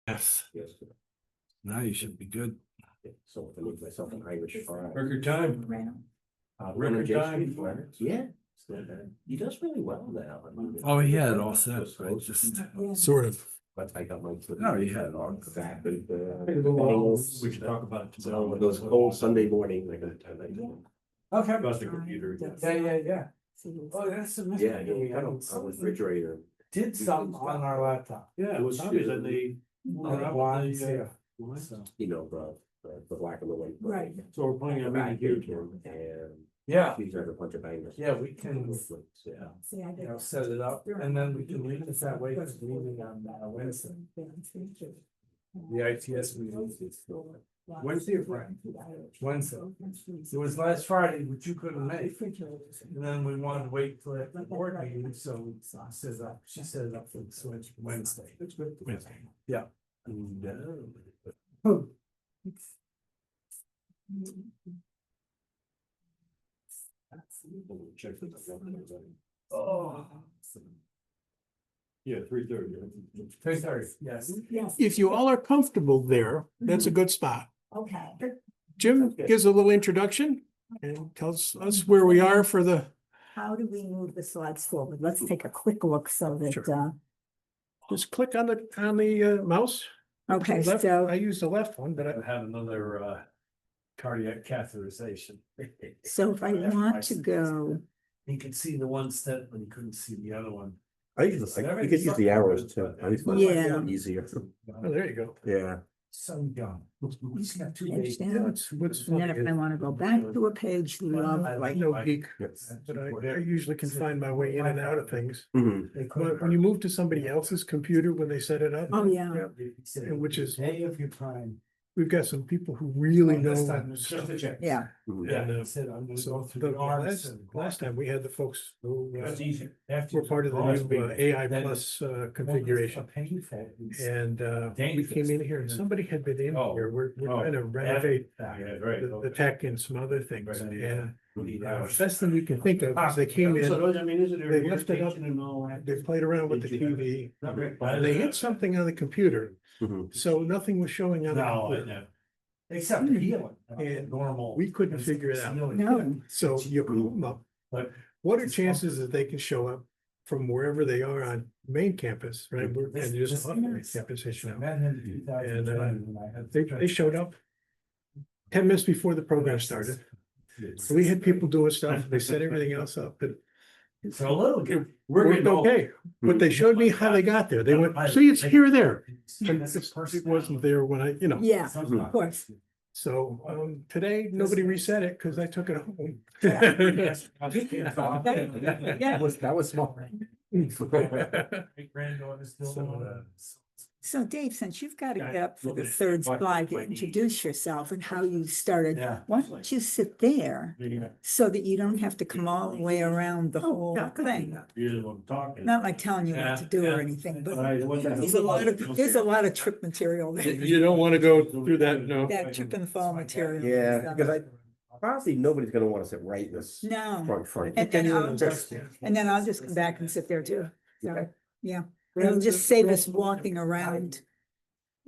Yes. Yes. Now you should be good. So I made myself an Irish fry. Record time. Record time. Yeah. He does really well now. I mean, Oh, he had it all set, right? Just sort of. But I got my. No, he had it all. Exactly. We should talk about it So tomorrow. it goes cold Sunday morning, like Okay. About the computer. Yeah. Oh, that's a yeah, you got a refrigerator. Did something on our laptop. Yeah, it was obvious that they. You know, the black and the white. Right. So we're playing a meeting here. And Yeah, these are a bunch of bangers. yeah, we can, Yeah. set it up and then we can leave it that way because we're meeting on Wednesday. The ITS meeting. Wednesday or Friday? Wednesday. It was last Friday, which you couldn't make. And then we wanted to wait till the board meeting, so she set it up for the switch Wednesday. It's good. Wednesday. Yeah. Oh. Yeah, 3:30. 3:30, yes. Yes, If you all are comfortable there, that's a good spot. okay. Jim gives a little introduction and tells us where we are for the, How do we move the slides forward? Let's take a quick look so that, Sure. Just click on the mouse. okay, Left, so, I used the left one, but I had another cardiac catheterization. so if I want to go, You could see the one step, but you couldn't see the other one. You could use the arrows too. I just find Yeah. it easier. oh, there you go. Yeah. So young. He's got 2 days. understand? Yeah, what's And then funny if I is, want to go back to a page, love, like no geek, Yep. but I usually can find my way in and out of things. Mhm. But when you move to somebody else's computer, when they set it up. Oh, yeah. And which is- Day of your prime. We've got some people who really know. Just a check. yeah, Mhm. And, I said, I'm gonna so go through the the arms. last time we had the folks who It's easier. After were you part of the cross new me, AI then plus it's configuration. painful. It's- And we Dangerous. came in here and somebody had been in Oh. here, we're Oh. trying to renovate Yeah, right. the tech and some other things. Right. And Right. the best thing we can think of is they came in, I mean, is it? they lifted up, they played around with the TV. And they hit something on the computer, Mhm. so nothing was showing on the No, computer. no. Except the healing. And normal. we couldn't figure it out. no, So you call them up. But- What are chances that they can show up from wherever they are on main campus, right? And just off main campus issue. And they showed up 10 minutes before the program started. We had people doing stuff, they set everything else up, but So a little bit. worked okay. But they showed me how they got there. They went, see, it's here or there. And it wasn't there when I, yeah, of course. So today, nobody reset it because I took it home. That was small. So Dave, since you've got to get up for the third slide to introduce yourself and how you started, Yeah. why don't you sit there so that you don't have to come all the way around the whole thing? Not like telling you what to do or anything, but there's a lot of trick material there. You don't want to go through that, no. That trip and fall material. Yeah, because honestly, nobody's gonna want to sit right in this No, front. and then I'll just come back and sit there too. So, yeah, it'll just save us walking around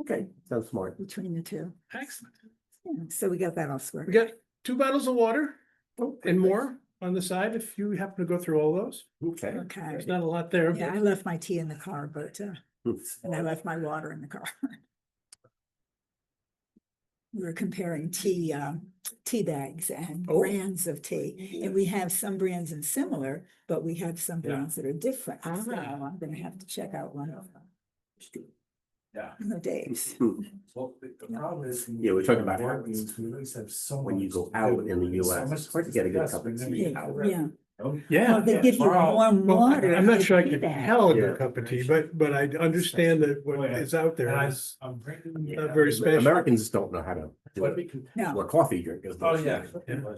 Okay, sounds smart. between the two. Excellent. Yeah, so we got that all We squared. got 2 bottles of water and more on the side if you happen to go through all those. Okay. Okay. There's not a lot there. Yeah, I left my tea in the car, but, Hmm. and I left my water in the car. We were comparing tea bags and Oh. brands of tea, and we have some brands and similar, but we have some brands that are different. So I'm gonna have to check out one of them. Yeah. No, Dave's. Well, the problem is. Yeah, we're talking about board meetings, we always have so When you much go to out do. in the It's so US, much it's hard to get a good cup of discuss. tea. Yeah, Yeah. well, they give you warm Well, water. I'm not in sure I tea could bag. tell a Yeah. good cup of tea, but I understand that what is out there is I'm bringing. not very special. Americans don't know how to do What it. we can. No, Or coffee drinkers. Oh, yeah.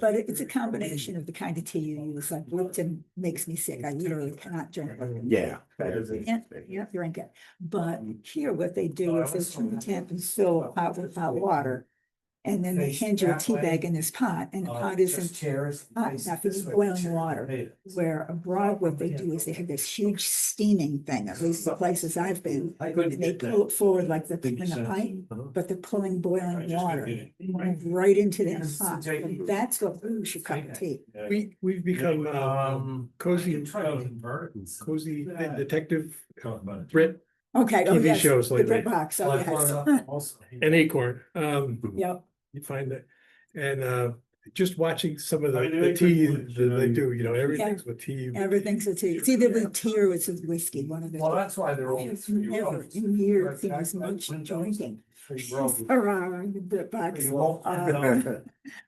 but it's a combination of the kind of tea you use, like Lipton makes me sick. I literally cannot drink it. Yeah. Yeah, drink it. But here, what they do is they turn the tap and fill it out with hot water. And then they hand you a tea bag in this pot, and the pot isn't hot enough, it's boiling water. Where abroad, what they do is they have this huge steaming thing, at least the places I've been. And they pull it forward like they're pulling a pipe, but they're pulling boiling water right into their pot. And that's what brings your cup of tea. We've become cozy Cozy. detective Brit Okay, oh TV yes, shows the lately. Brit Box, oh yes. and Acorn. Yep, You find that, and just watching some of the tea that they do, you know, everything's with tea. everything's a tea. It's either with tea or it's with whiskey, one of the. Well, that's why they're all. I've never in years seen as much drinking around the Brit Box.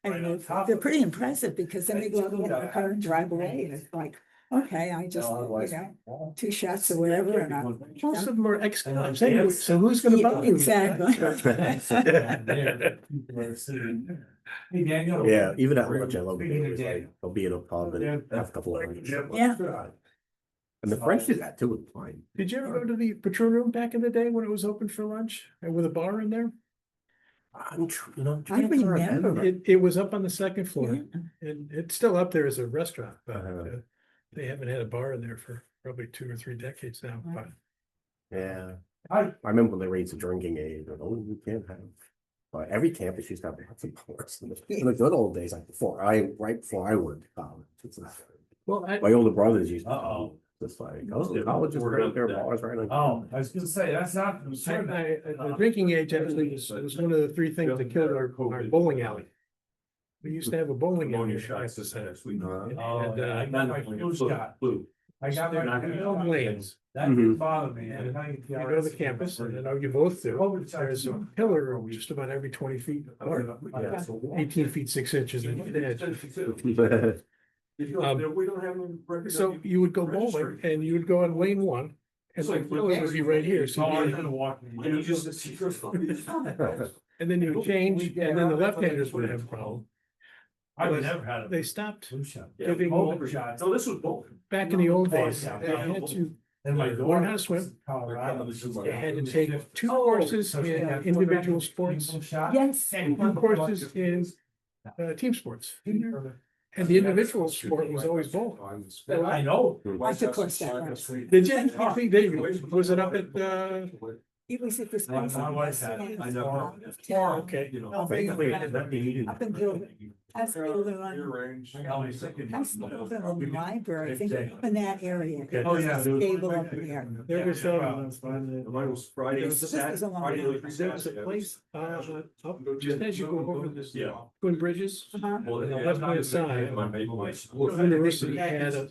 And they're pretty impressive because then they go out and get in the car and drive away, and it's like, okay, I just, you know, 2 shots or whatever, and I'm. Most of them are ex-cons, anyway, so who's gonna Yeah, buy? exactly. Yeah, even at lunch, I love it. Like, I'll be in a pub and have a couple of drinks. Yeah. And the French do that too, it's fine. Did you ever go to the Patrol Room back in the day when it was open for lunch and with a bar in there? I remember. It was up on the second floor, Yeah. and it's still up there as a restaurant, but Uh-huh. they haven't had a bar in there for probably 2 or 3 decades now, but. Yeah, I remember when they raised the drinking age, like, oh, you can't have. But every campus used to have lots of bars in the good old days, like right before I went to college. It's like, Well, my older brothers used to. Uh-oh. Just like, oh, colleges were out there, bars, right? Like, Oh, I was gonna say, that's not. the drinking age actually was one of the 3 things that killed our bowling alley. We used to have a bowling alley. Oh, yeah, I got my flu shot. I got my Lanes. That didn't bother me. And you go to the campus, and then you both do, there's a pillar just about every 20 feet apart, 18 feet 6 inches in the edge. So you would go bowling, and you would go on lane 1, and the pillar would be right here, so and then you would change, and then the left-handers would have a problem. I've never had They stopped flu shot. giving, Shot. So this was both. back in the old days, they had to And my learn how to swim. Colorado. They had to take 2 courses in individual sports, Yes. and 2 courses in team sports. And the individual sport was always bowling. I know. I took course that once. Did you? I think they, was it up at, It was at this. My wife had it. I know. okay. Up in Gilbert. House building on the library, I think up in that area. Oh, yeah. Stable up there. There was, Friday, This is a long. there was a place, up just as you go over this, Twin Bridges. Uh-huh. On the left-hand side, University had a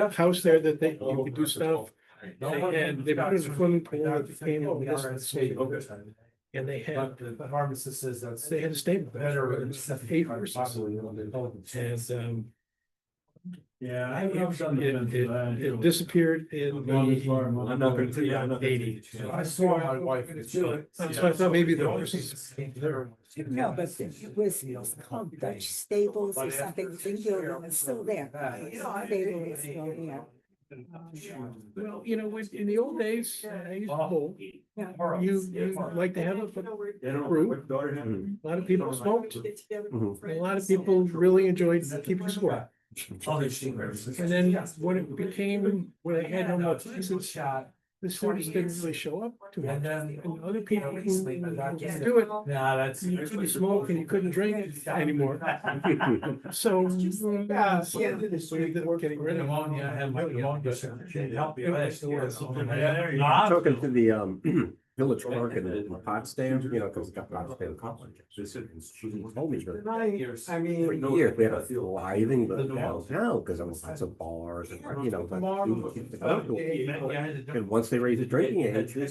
house there that you could do stuff. They put in a swimming pool that became a municipal stadium. And they had, The pharmacist says that's. they had a stable. Better. 8 horses. And, Yeah. it disappeared in the. I'm not gonna tell you, I'm not. 80. I saw my wife. So I thought maybe the horses. No, but it was called Dutch Stables or something, it's in Gilbert, it's still there. Stable is still there. Well, you know, in the old days, I used to bowl. You like to have a group. A lot of people smoked. A lot of people really enjoyed keeping score. And then when it became, when they had no more places, the students didn't really show up to it. And other people who do it, Yeah, that's. you couldn't smoke and you couldn't drink anymore. So, we ended up getting rid of Pneumonia, I had my pneumonia. Can't help you. Talking to the Village Park and the Potsdam, you know, because it's got Potsdam College. She told me that I mean. for years we had a thriving downtown because there was lots of bars and, you know, and once they raised the drinking age, they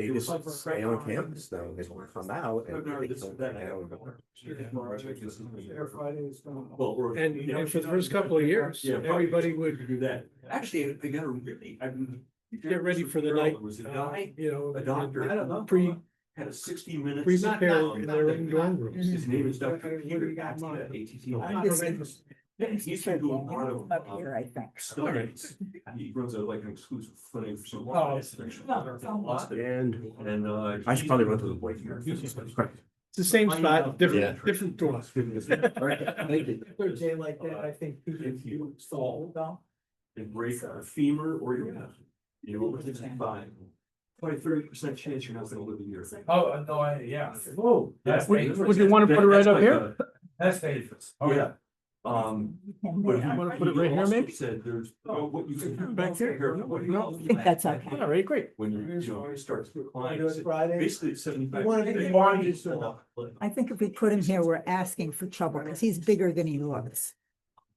just stay on campus now. They don't come out and they don't And for the first couple of years, everybody would do that. Actually, they got a really, get ready for the night, you know, a doctor, I don't know, pre, had a 60-minute. prepare in their own dorm rooms. His name is Dr. Peter. He's been doing a lot of. Up here, I think. Studies. He runs like an exclusive clinic for some. Oh. And I should he's- probably run to the boys here. It's the same spot, different, different door. Jay like that, I think. If you fall and break a femur or your hip, you know, within 30% chance you're not gonna live a year. Oh, no, yeah. Whoa. That's Would dangerous. would you want to put it right up That's here? like That's dangerous. a- Yeah. But You wanna put it right here, also maybe? Said there's, what you can. Back here? What you know. I think that's okay. All right, great. When you start to decline, Friday. basically it's 75. I think if we put him here, we're asking for trouble, because he's bigger than he looks.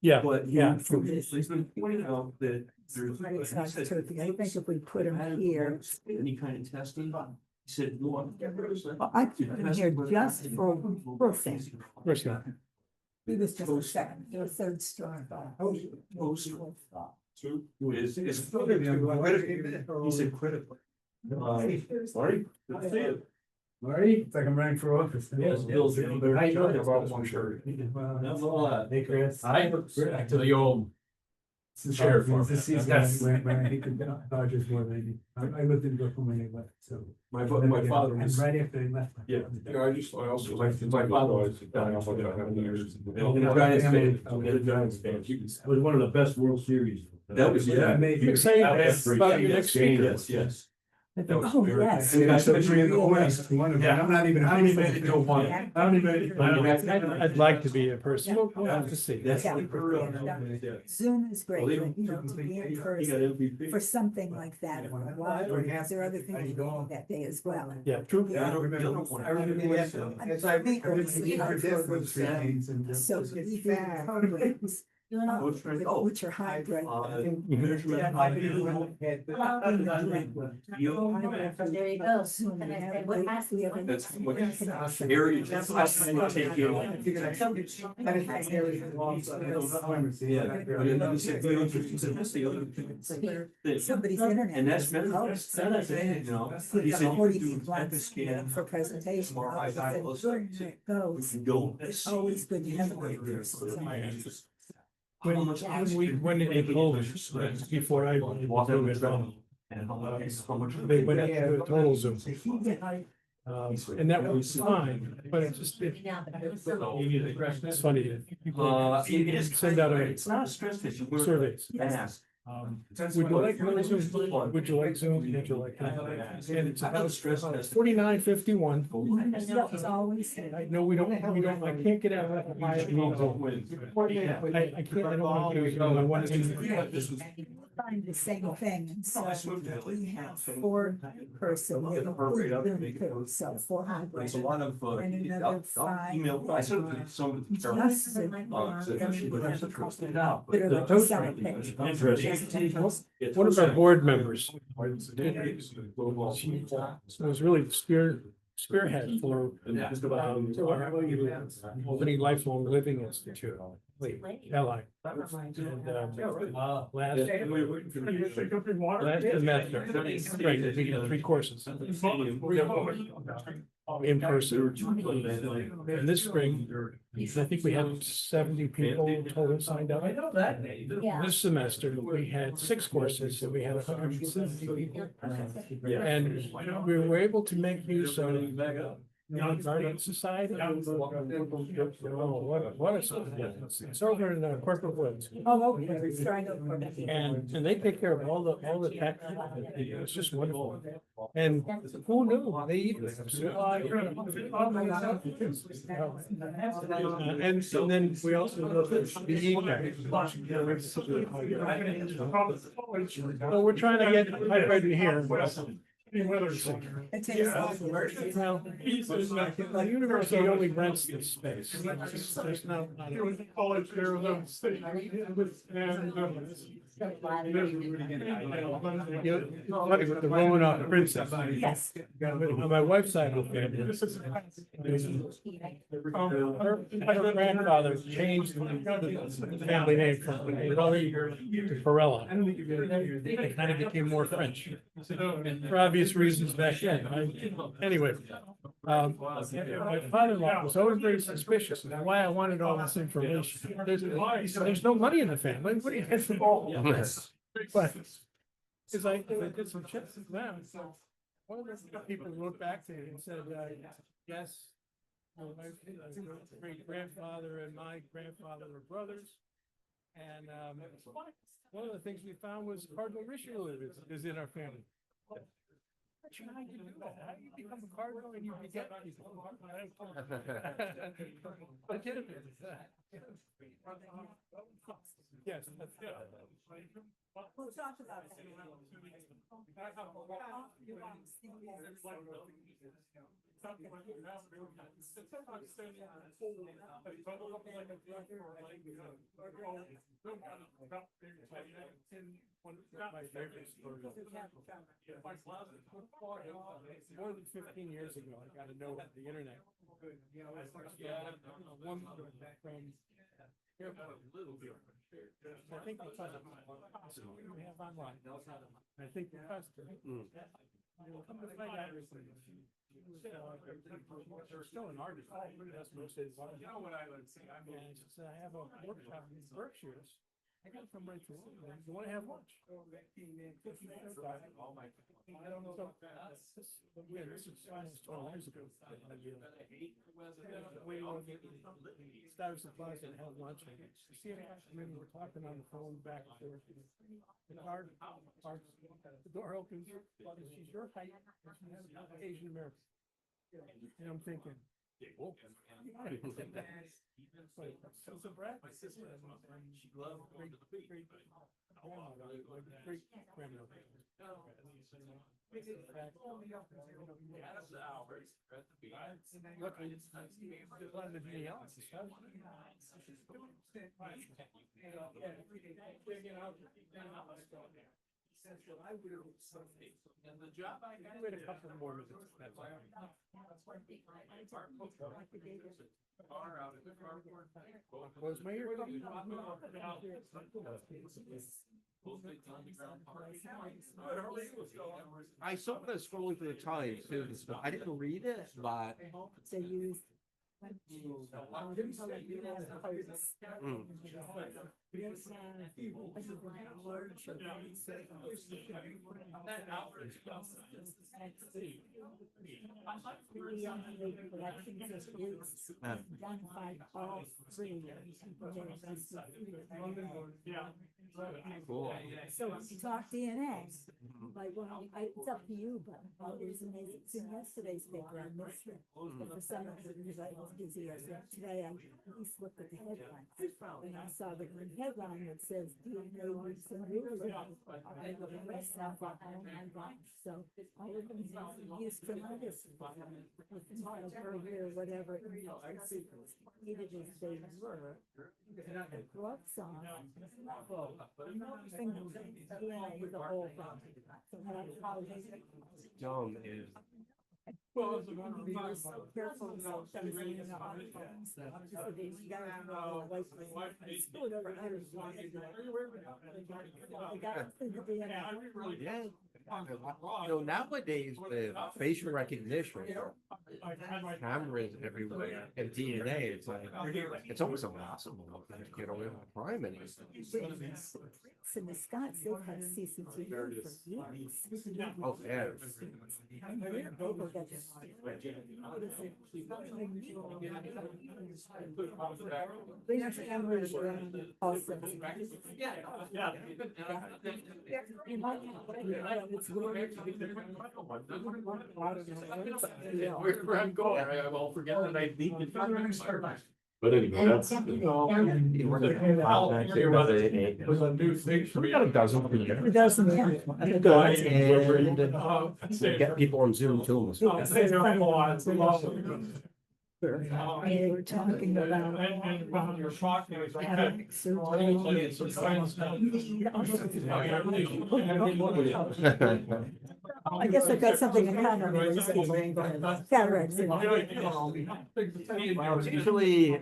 Yeah, But yeah. he's been pointing out that there's. It's not turkey. I think if we put him here, Any kind of testing, he said, no. well, I put him here just for thing. First one. He was just a second, or third star. Is critical. He said critical. Sorry. Good to see you. Marty, it's like I'm running for office. Yes, Bill's getting better. How you doing? About one shirt. Hey, Chris. Hi. Back to the old. Sheriff. He's got. Dodgers more maybe. I lived in Brooklyn when he left, so. My father And was. right after he left. Yeah. I also like. My father was. Giants fan. A Giants fan. It was one of the best World Series. That was, yeah. Amazing. Excited That's about your next speaker. Yes, yes. Oh, yes. And I took 3 in the West. Yeah, I'm not even. I don't even made it to one. I don't even. I'd like to be a person. We'll have to see. That's. Yeah. Yeah. Zoom is great, Well, they but you know, to be in He got person MVP. for something like that. Well, there are other things to do that day as well. Yeah, true. Yeah, I don't remember. I remember that. As I So we do programs, which are hybrid. Measurement height. There you go. Zoom, And we then have what ways, happens we have when- That's what connection. area. That's what I take you. Somebody's internet. And that's is better. closed. That's it, you know. He We've said got you 40 can do slides scan. for presentation. More high I said, dials. "Sure, here it We goes." can go. It's always good to have a great person. When did they close? Before I walked over it. And how much. They went up to a total Zoom. And that was fine, but it just, it's funny. It is. Send out a It's not a stress issue. We're surveys. Ask. Would you like Zoom? Would you like Zoom? Would you like? And it's about stress test. 49.51. That was always. I know we don't, I can't get out of my. I can't, I don't want to do it. I want to do. Find the same thing, and so we have 4 person, we have a Zoom too, so 4 hybrid. There's a lot of, And another I'll 5. email, I sent it to some of the. Just to- That are like a side page. One of our board members was really spearhead for our opening lifelong living institute. Ally. And, last semester, right, we had 3 courses. In person. And this spring, I think we had 70 people total signed up. Yeah. This semester, we had 6 courses, so we had 170 people. And we were able to make use of Garden Society. It's over in Corporate Woods. Oh, okay, sorry, And they take care of all the tech. It's just wonderful. And who knew? They even supply. And then we also. So we're trying to get hybrid in here. It takes Well, the university only rents the space. There's no. College there was funny with the Romanov princess. Yes. On my wife's side of the family. Her grandfather changed the family name from Lowry to Perella. It kind of became more French. For obvious reasons back then. Anyway, My father-in-law was always very suspicious, and why I wanted all this information. There's no money in the family, what do you get from all? But, cause I did some checks with them, so one of the people wrote back to me and said, yes. My great grandfather and my grandfather were brothers. And, one of the things we found was Cardinal Richelieu is in our family. Not sure how you do that. How do you become a cardinal and you beget people? Legitimate. Yes, that's good. We'll talk about that. My favorite story. More than 15 years ago, I got a note on the internet. One from I think because of we have online. I think because come to find out still an artist. That's most of it. You know what I would say? I mean, I have a workshop in Berkshire's. I got to come right to it. You want to have lunch? I don't know. So, this is almost 12 years ago. Started supplies and held lunch. See, we're talking on the phone back and forth. The door opens. She's your height. Asian American. And I'm thinking, oh, so Brad, my sister, and she loved great grandmother. Says, well, I would have something. And the job I had a couple more minutes. That's why was my ear coming? I saw that scrolling through the Times too. I didn't read it, but So you. Identified all three. cool. So we talk DNA, like, well, it's up to you, but it was amazing. It's in yesterday's paper, I missed it. But for some reason, because I was busy, I said, today I at least looked at the headline. And I saw the green headline that says DNA leaks in real estate. And the rest of it, oh my gosh. So I live in Houston, August, with burger or whatever, needed as they were. Gloves on. With the whole thing. So that's how Dumb is. well, we were so careful sometimes, you know, on phones. So these guys know, like, whatever, I was like, I got to the DNA. Yeah. You know, nowadays with facial recognition, cameras everywhere, and DNA, it's like it's almost impossible to get away with crime anymore. In Wisconsin, they've had CCTV for years. Oh yeah. People get Bring cameras also. Where I'm going, I won't forget that I need to. But anyway, that's. It was a new thing for me. We got a dozen for you. It doesn't. And get people on Zoom too. They were talking about You're talking. having surgery. I guess I've got something in common with these people. Cataracts. Well, it's usually, we're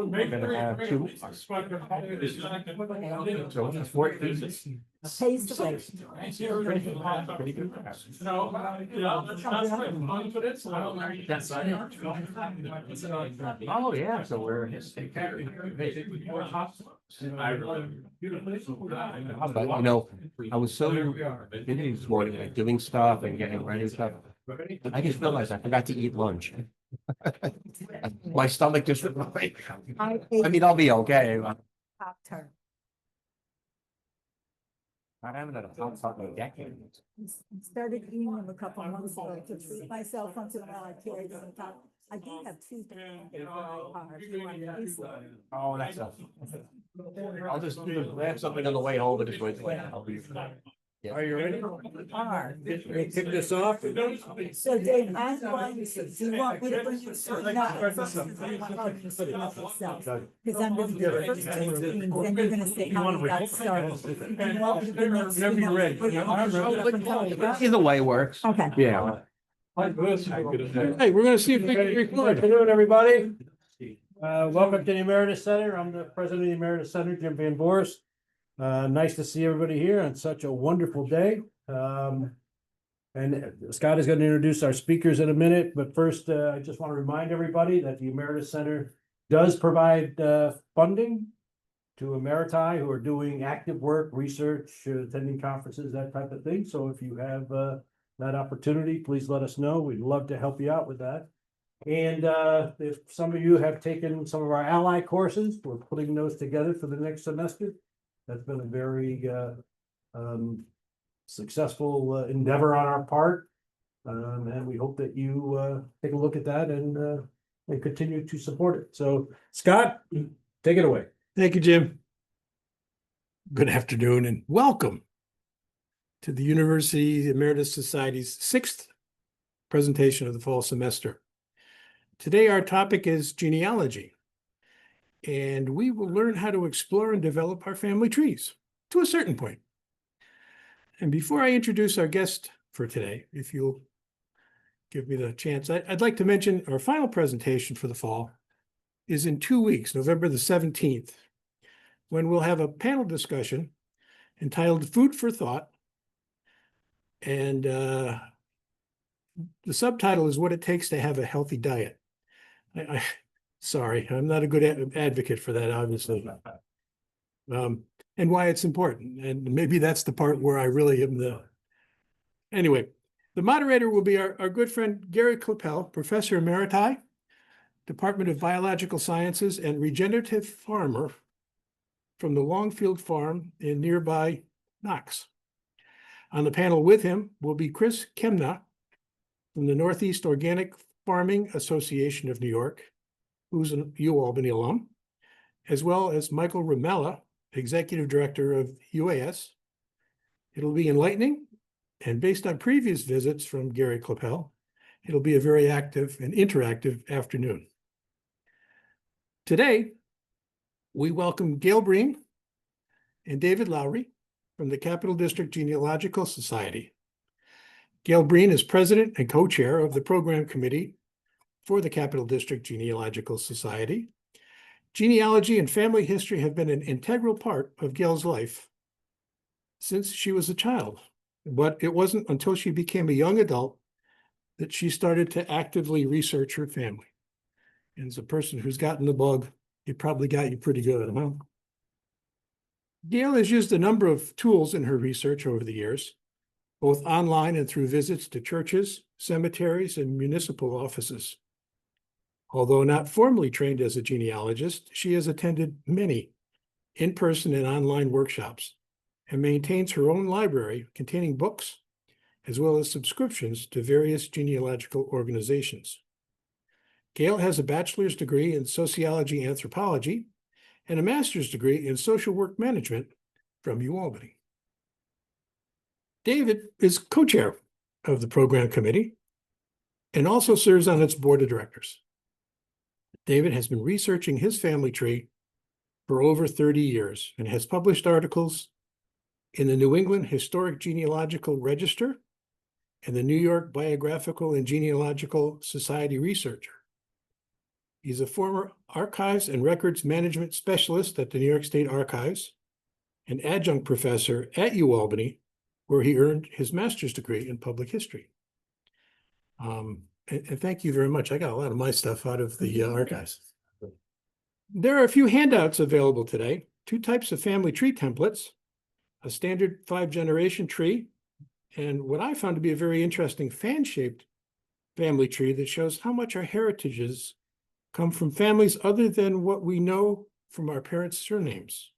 gonna have two. So it's 14. Pays the way. Pretty good. Oh, yeah, so we're. But you know, I was so busy this morning, like doing stuff and getting ready stuff. I just realized I forgot to eat lunch. My stomach just, I mean, I'll be okay. Pop-Tart. I haven't had a Pop-Tart in decades. Started eating them a couple of months ago to treat myself once in a while. I carry them on top. I do have two. Oh, that's a. I'll just either grab something on the way home and just wait. I'll be fine. Yeah. Are you ready? Are. We'll kick this off. So Dave, I'm going to, do you want me to bring you certain numbers? Because I'm gonna do the first two screens, then you're gonna say how you got started. And you want me to bring those three Whenever you're numbers? ready. Either way works. Okay. Yeah. Hey, we're gonna see if we can Good record. afternoon, everybody. Welcome to the Emeritus Center. I'm the president of the Emeritus Center, Jim Van Voorst. Nice to see everybody here on such a wonderful day. And Scott is going to introduce our speakers in a minute, but first, I just want to remind everybody that the Emeritus Center does provide funding to emeriti who are doing active work, research, attending conferences, that type of thing. So if you have that opportunity, please let us know. We'd love to help you out with that. And if some of you have taken some of our ally courses, we're putting those together for the next semester. That's been a very successful endeavor on our part. And we hope that you take a look at that and continue to support it. So Scott, take it away. Thank you, Jim. Good afternoon and welcome to the University Emeritus Society's 6th presentation of the fall semester. Today, our topic is genealogy, and we will learn how to explore and develop our family trees to a certain point. And before I introduce our guest for today, if you'll give me the chance, I'd like to mention our final presentation for the fall is in 2 weeks, November the 17th, when we'll have a panel discussion entitled Food for Thought. And the subtitle is What It Takes to Have a Healthy Diet. Sorry, I'm not a good advocate for that, obviously. And why it's important. And maybe that's the part where I really am the. Anyway, the moderator will be our good friend Gary Clappel, Professor Emeriti, Department of Biological Sciences and Regenerative Farmer from the Longfield Farm in nearby Knox. On the panel with him will be Chris Kemna from the Northeast Organic Farming Association of New York, who's a UAlbany alum, as well as Michael Ramella, Executive Director of UAS. It'll be enlightening, and based on previous visits from Gary Clappel, it'll be a very active and interactive afternoon. Today, we welcome Gail Breen and David Lowry from the Capital District Genealogical Society. Gail Breen is president and co-chair of the program committee for the Capital District Genealogical Society. Genealogy and family history have been an integral part of Gail's life since she was a child, but it wasn't until she became a young adult that she started to actively research her family. And as a person who's gotten the bug, it probably got you pretty good, huh? Gail has used a number of tools in her research over the years, both online and through visits to churches, cemeteries, and municipal offices. Although not formally trained as a genealogist, she has attended many in-person and online workshops and maintains her own library containing books, as well as subscriptions to various genealogical organizations. Gail has a bachelor's degree in sociology and anthropology and a master's degree in social work management from UAlbany. David is co-chair of the program committee and also serves on its board of directors. David has been researching his family tree for over 30 years and has published articles in the New England Historic Genealogical Register and the New York Biographical and Genealogical Society researcher. He's a former archives and records management specialist at the New York State Archives, an adjunct professor at UAlbany, where he earned his master's degree in public history. And thank you very much. I got a lot of my stuff out of the archives. There are a few handouts available today, 2 types of family tree templates, a standard 5-generation tree, and what I found to be a very interesting fan-shaped family tree that shows how much our heritages come from families other than what we know from our parents' surnames.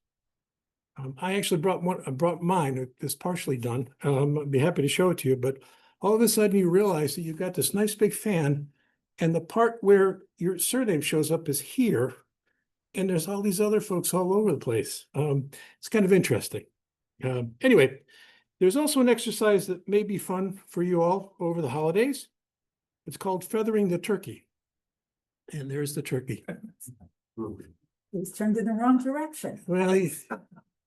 I actually brought mine. It's partially done. I'd be happy to show it to you, but all of a sudden you realize that you've got this nice big fan, and the part where your surname shows up is here, and there's all these other folks all over the place. It's kind of interesting. Anyway, there's also an exercise that may be fun for you all over the holidays. It's called feathering the turkey. And there's the turkey. He's turned in the wrong direction. Well,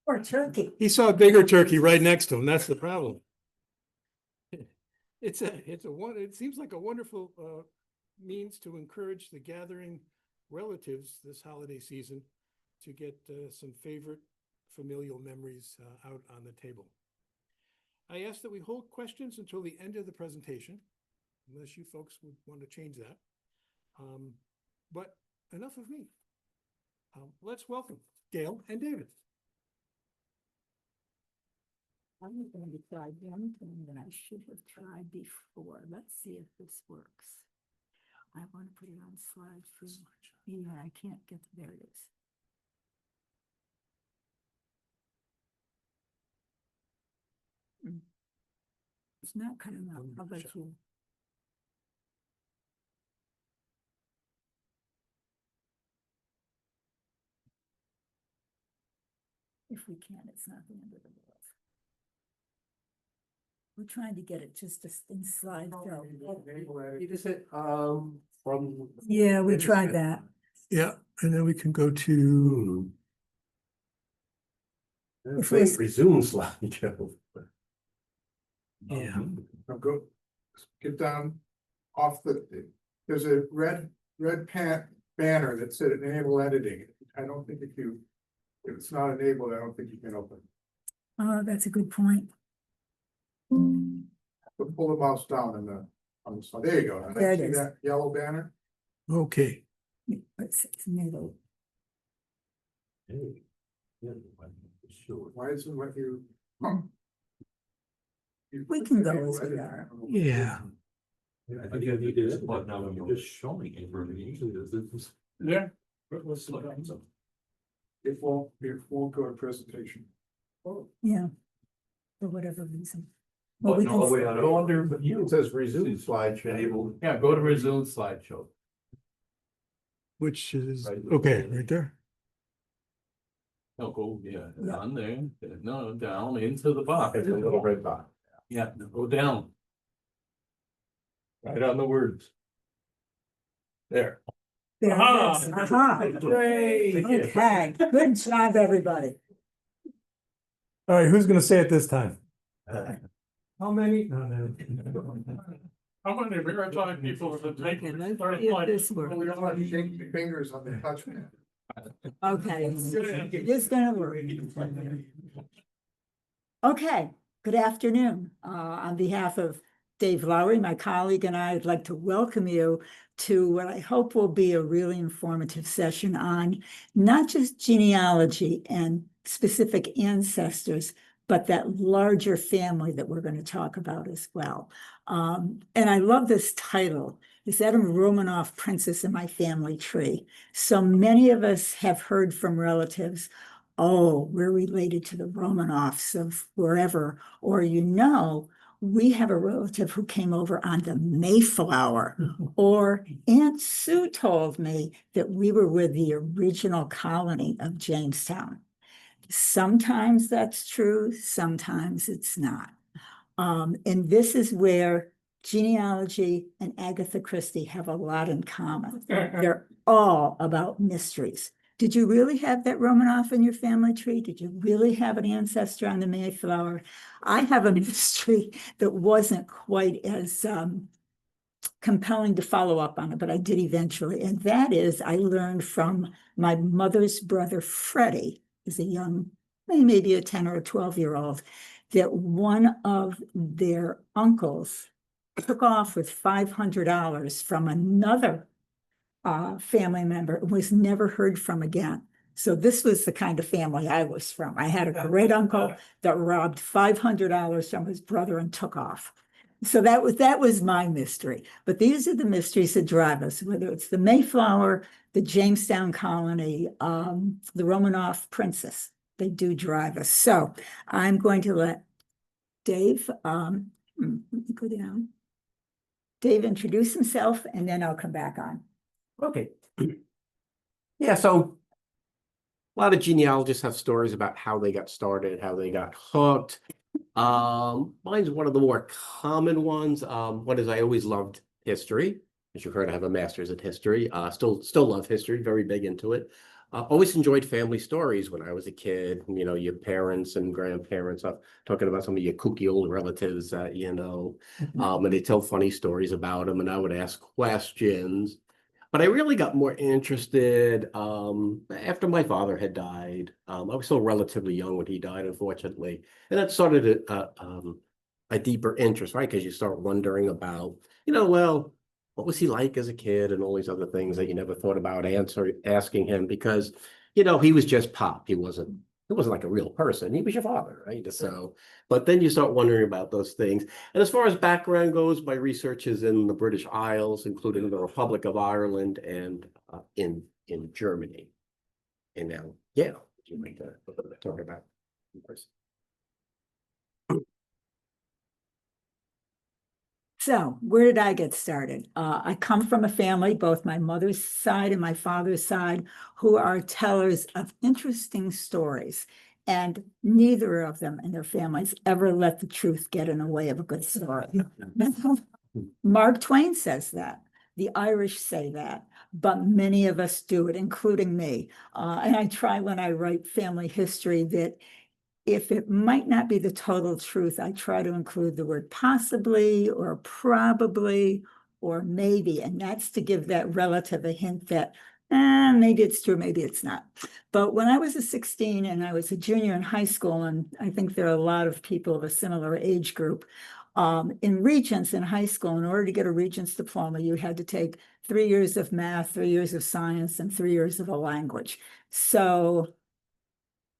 Poor turkey. he saw a bigger turkey right next to him. That's the problem. It seems like a wonderful means to encourage the gathering relatives this holiday season to get some favorite familial memories out on the table. I ask that we hold questions until the end of the presentation, unless you folks would want to change that. But enough of me. Let's welcome Gail and David. I'm going to try one thing that I should have tried before. Let's see if this works. I want to put it on slide 3. Yeah, I can't get, there it is. It's not coming up. How about you? If we can, it's not the end of the world. We're trying to get it just in slide show. You just said, from. Yeah, we tried that. Yeah, and then we can go to. If we- Resume slideshow. Yeah. Now go, get down off there's a red banner that said enable editing. I don't think if it's not enabled, I don't think you can open. Oh, that's a good point. But pull the mouse down on the slide. There you go. Now, There it see is. that yellow banner? Okay. It's middle. Why isn't what you? We can go as we are. Yeah. I think I need this button now when you're just showing information. Yeah. It won't go to presentation. Yeah. For whatever reason. Oh, Well, we no, can- wait, I Go don't. under, but you, it says resume slideshow. Enable. Yeah, go to resume slideshow. Which is, Right. okay, right there. No, go, yeah, Yeah. down there, no, down into the box. It's a little red dot. Yeah, go down. Right on the words. There. There it is. Aha. Great. Okay, good job, everybody. All right, who's gonna say it this time? How many? How many maritime people have Okay, let's see if this works. We don't want to shake the fingers on the touch pad. Okay, it's gonna work. Okay, good afternoon. On behalf of Dave Lowry, my colleague, and I'd like to welcome you to what I hope will be a really informative session on not just genealogy and specific ancestors, but that larger family that we're going to talk about as well. And I love this title. Is that a Romanov princess in my family tree? So many of us have heard from relatives, oh, we're related to the Romanovs of wherever, or we have a relative who came over on the Mayflower, or Aunt Sue told me that we were with the original colony of Jamestown. Sometimes that's true, sometimes it's not. And this is where genealogy and Agatha Christie have a lot in common. They're all about mysteries. Did you really have that Romanoff in your family tree? Did you really have an ancestor on the Mayflower? I have a mystery that wasn't quite as compelling to follow up on it, but I did eventually. And that is, I learned from my mother's brother, Freddie, is a young, maybe a 10 or a 12-year-old, that one of their uncles took off with $500 from another family member and was never heard from again. So this was the kind of family I was from. I had a great uncle that robbed $500 from his brother and took off. So that was my mystery. But these are the mysteries that drive us, whether it's the Mayflower, the Jamestown colony, the Romanoff princess. They do drive us. So I'm going to let Dave, let me go down. Dave introduce himself, and then I'll come back on. Okay. Yeah, so a lot of genealogists have stories about how they got started, how they got hooked. Mine's one of the more common ones. What is, I always loved history. As you've heard, I have a master's in history. Still love history, very big into it. Always enjoyed family stories when I was a kid. You know, your parents and grandparents, talking about some of your kooky old relatives, you know, and they tell funny stories about them, and I would ask questions. But I really got more interested after my father had died. I was still relatively young when he died, unfortunately. And that started a deeper interest, right? Because you start wondering about, you know, well, what was he like as a kid and all these other things that you never thought about asking him, because, you know, he was just Pop. He wasn't like a real person. He was your father, right? So, but then you start wondering about those things. And as far as background goes, my research is in the British Isles, including the Republic of Ireland and in Germany. And now, yeah, would you like to talk about? So where did I get started? I come from a family, both my mother's side and my father's side, who are tellers of interesting stories. And neither of them and their families ever let the truth get in the way of a good story. Mark Twain says that. The Irish say that, but many of us do it, including me. And I try when I write family history that if it might not be the total truth, I try to include the word possibly or probably or maybe, and that's to give that relative a hint that maybe it's true, maybe it's not. But when I was a 16 and I was a junior in high school, and I think there are a lot of people of a similar age group, in Regents in high school, in order to get a Regents diploma, you had to take 3 years of math, 3 years of science, and 3 years of a language. So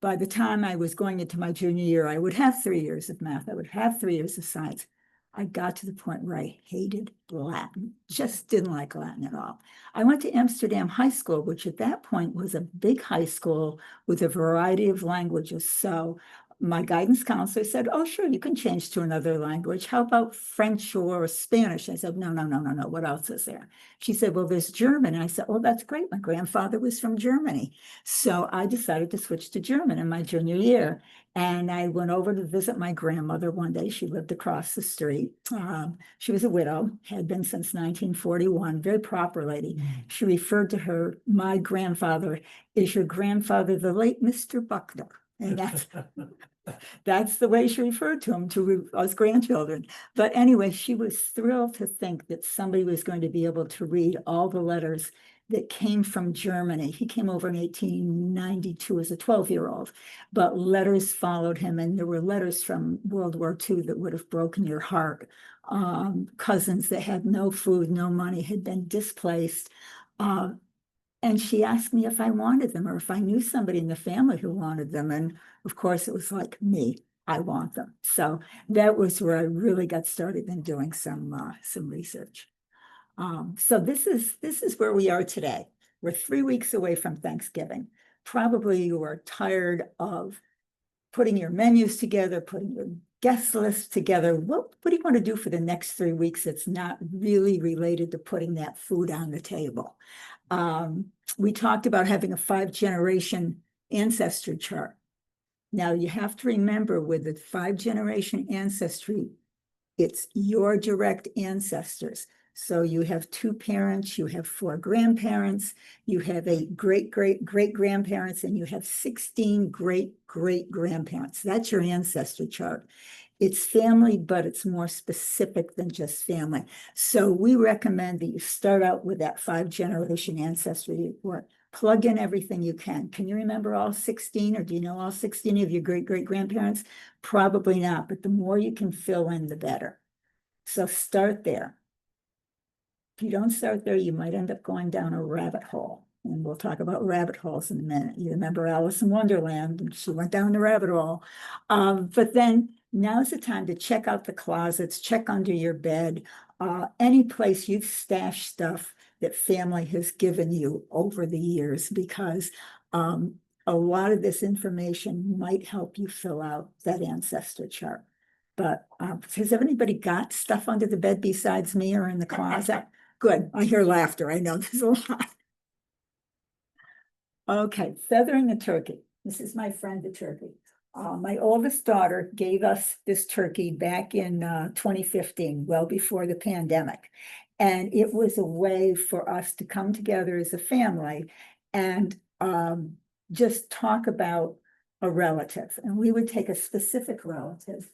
by the time I was going into my junior year, I would have 3 years of math. I would have 3 years of science. I got to the point where I hated Latin, just didn't like Latin at all. I went to Amsterdam High School, which at that point was a big high school with a variety of languages. So my guidance counselor said, oh, sure, you can change to another language. How about French or Spanish? I said, no. What else is there? She said, well, there's German. And I said, oh, that's great. My grandfather was from Germany. So I decided to switch to German in my junior year. And I went over to visit my grandmother one day. She lived across the street. She was a widow, had been since 1941, very proper lady. She referred to my grandfather, is your grandfather the late Mr. Buckner? And that's the way she referred to him, to us grandchildren. But anyway, she was thrilled to think that somebody was going to be able to read all the letters that came from Germany. He came over in 1892 as a 12-year-old, but letters followed him. And there were letters from World War II that would have broken your heart. Cousins that had no food, no money, had been displaced. And she asked me if I wanted them or if I knew somebody in the family who wanted them. And of course, it was like me, I want them. So that was where I really got started in doing some research. So this is where we are today. We're 3 weeks away from Thanksgiving. Probably you are tired of putting your menus together, putting your guest list together. What do you want to do for the next 3 weeks that's not really related to putting that food on the table? We talked about having a 5-generation ancestry chart. Now you have to remember with the 5-generation ancestry, it's your direct ancestors. So you have 2 parents, you have 4 grandparents, you have a great-great-great-grandparents, and you have 16 great-great-grandparents. That's your ancestry chart. It's family, but it's more specific than just family. So we recommend that you start out with that 5-generation ancestry report. Plug in everything you can. Can you remember all 16, or do you know all 16 of your great-great-grandparents? Probably not, but the more you can fill in, the better. So start there. If you don't start there, you might end up going down a rabbit hole. And we'll talk about rabbit holes in a minute. You remember Alice in Wonderland, and she went down the rabbit hole. But then now's the time to check out the closets, check under your bed, any place you've stashed stuff that family has given you over the years, because a lot of this information might help you fill out that ancestor chart. But has anybody got stuff under the bed besides me or in the closet? Good, I hear laughter. I know there's a lot. Okay, feathering the turkey. This is my friend, the turkey. My oldest daughter gave us this turkey back in 2015, well before the pandemic. And it was a way for us to come together as a family and just talk about a relative. And we would take a specific relative.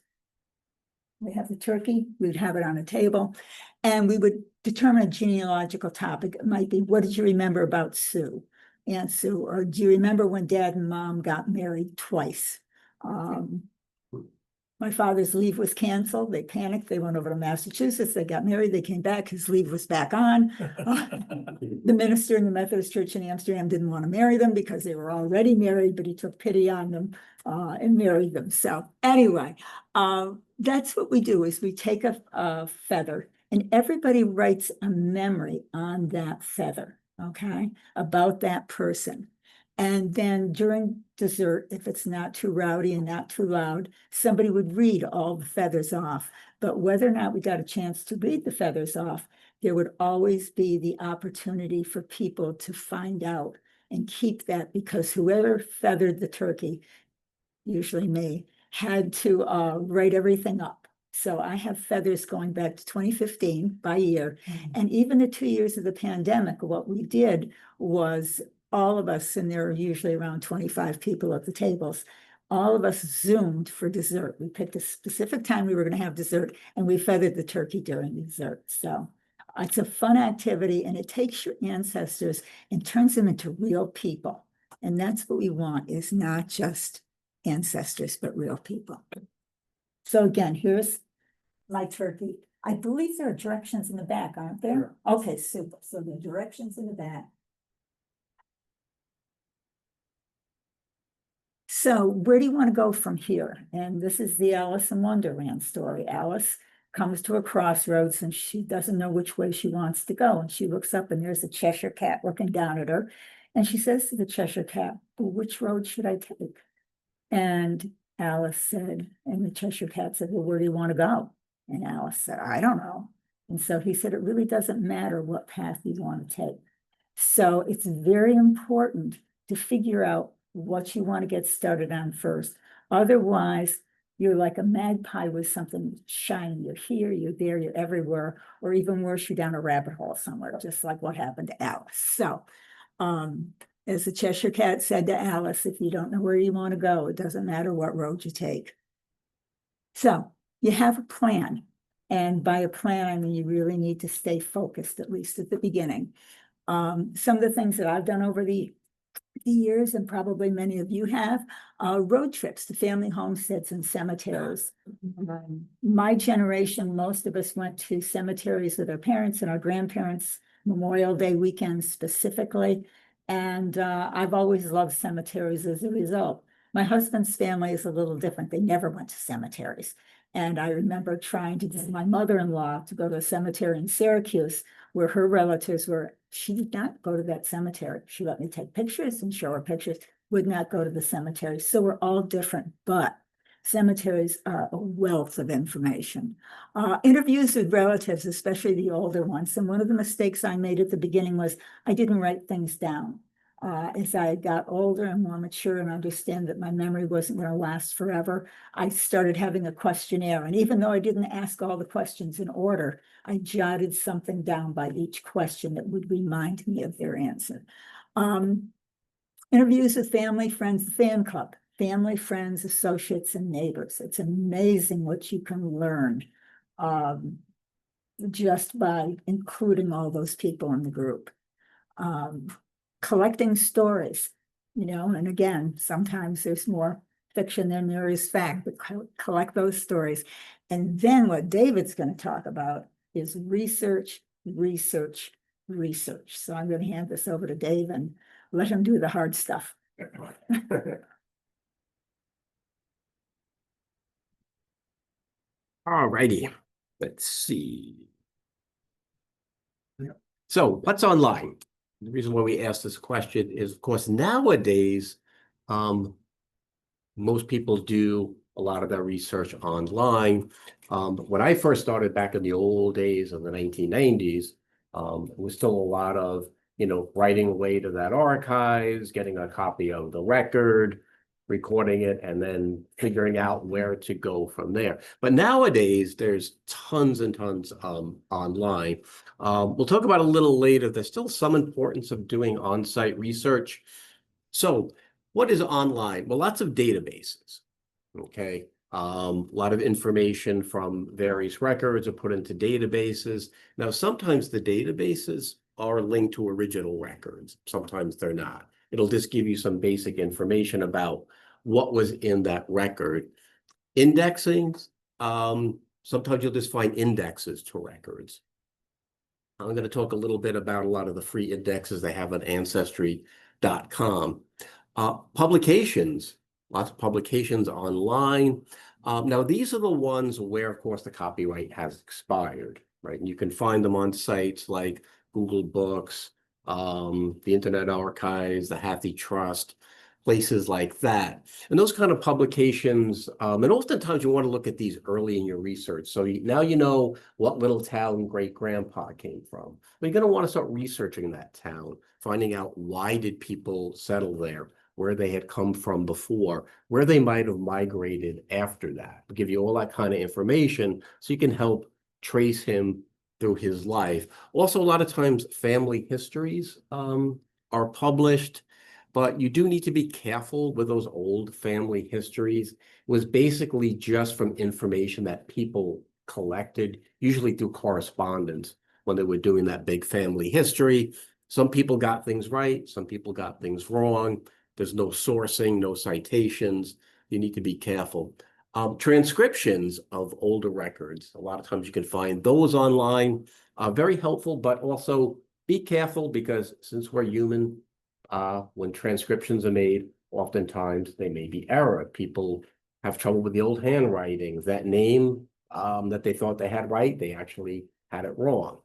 We have the turkey, we'd have it on a table, and we would determine a genealogical topic. It might be, what did you remember about Sue? Aunt Sue, or do you remember when Dad and Mom got married twice? My father's leave was canceled. They panicked. They went over to Massachusetts. They got married. They came back. His leave was back on. The minister in the Methodist Church in Amsterdam didn't want to marry them because they were already married, but he took pity on them and married them. So anyway, that's what we do, is we take a feather and everybody writes a memory on that feather, okay, about that person. And then during dessert, if it's not too rowdy and not too loud, somebody would read all the feathers off. But whether or not we got a chance to read the feathers off, there would always be the opportunity for people to find out and keep that, because whoever feathered the turkey, usually me, had to write everything up. So I have feathers going back to 2015 by year. And even the 2 years of the pandemic, what we did was all of us, and there are usually around 25 people at the tables, all of us Zoomed for dessert. We picked a specific time we were going to have dessert, and we feathered the turkey during the dessert. So it's a fun activity, and it takes your ancestors and turns them into real people. And that's what we want, is not just ancestors, but real people. So again, here's my turkey. I believe there are directions in the back, aren't there? Okay, super. So the directions in the back. So where do you want to go from here? And this is the Alice in Wonderland story. Alice comes to a crossroads and she doesn't know which way she wants to go. And she looks up and there's a Cheshire cat looking down at her. And she says to the Cheshire cat, well, which road should I take? And Alice said, and the Cheshire cat said, well, where do you want to go? And Alice said, I don't know. And so he said, it really doesn't matter what path you want to take. So it's very important to figure out what you want to get started on first. Otherwise, you're like a magpie with something shiny. You're here, you're there, you're everywhere, or even worse, you're down a rabbit hole somewhere, just like what happened to Alice. So, as the Cheshire cat said to Alice, if you don't know where you want to go, it doesn't matter what road you take. So you have a plan. And by a plan, I mean, you really need to stay focused, at least at the beginning. Some of the things that I've done over the years, and probably many of you have, road trips to family homesteads and cemeteries. My generation, most of us went to cemeteries with our parents and our grandparents, Memorial Day weekend specifically. And I've always loved cemeteries as a result. My husband's family is a little different. They never went to cemeteries. And I remember trying to get my mother-in-law to go to a cemetery in Syracuse where her relatives were. She did not go to that cemetery. She let me take pictures and show her pictures, would not go to the cemetery. So we're all different, but cemeteries are a wealth of information. Interviews with relatives, especially the older ones. And one of the mistakes I made at the beginning was I didn't write things down. As I got older and more mature and understand that my memory wasn't going to last forever, I started having a questionnaire. And even though I didn't ask all the questions in order, I jotted something down by each question that would remind me of their answer. Interviews with family, friends, fan club, family, friends, associates, and neighbors. It's amazing what you can learn just by including all those people in the group. Collecting stories, you know, and again, sometimes there's more fiction than there is fact, but collect those stories. And then what David's going to talk about is research, research, research. So I'm going to hand this over to Dave and let him do the hard stuff. All righty, let's see. So what's online? The reason why we asked this question is, of course, nowadays, most people do a lot of their research online. When I first started back in the old days of the 1990s, it was still a lot of, you know, writing away to that archives, getting a copy of the record, recording it, and then figuring out where to go from there. But nowadays, there's tons and tons online. We'll talk about a little later. There's still some importance of doing on-site research. So what is online? Well, lots of databases, okay? A lot of information from various records are put into databases. Now, sometimes the databases are linked to original records. Sometimes they're not. It'll just give you some basic information about what was in that record. Indexing, sometimes you'll just find indexes to records. I'm going to talk a little bit about a lot of the free indexes they have on Ancestry.com. Publications, lots of publications online. Now, these are the ones where, of course, the copyright has expired, right? And you can find them on sites like Google Books, the Internet Archives, the Hathi Trust, places like that. And those kind of publications, and oftentimes you want to look at these early in your research. So now you know what little town great-grandpa came from. But you're going to want to start researching that town, finding out why did people settle there, where they had come from before, where they might have migrated after that. It'll give you all that kind of information so you can help trace him through his life. Also, a lot of times family histories are published, but you do need to be careful with those old family histories. It was basically just from information that people collected, usually through correspondence when they were doing that big family history. Some people got things right, some people got things wrong. There's no sourcing, no citations. You need to be careful. Transcriptions of older records. A lot of times you can find those online. Very helpful, but also be careful because since we're human, when transcriptions are made, oftentimes they may be error. People have trouble with the old handwriting. That name that they thought they had right, they actually had it wrong.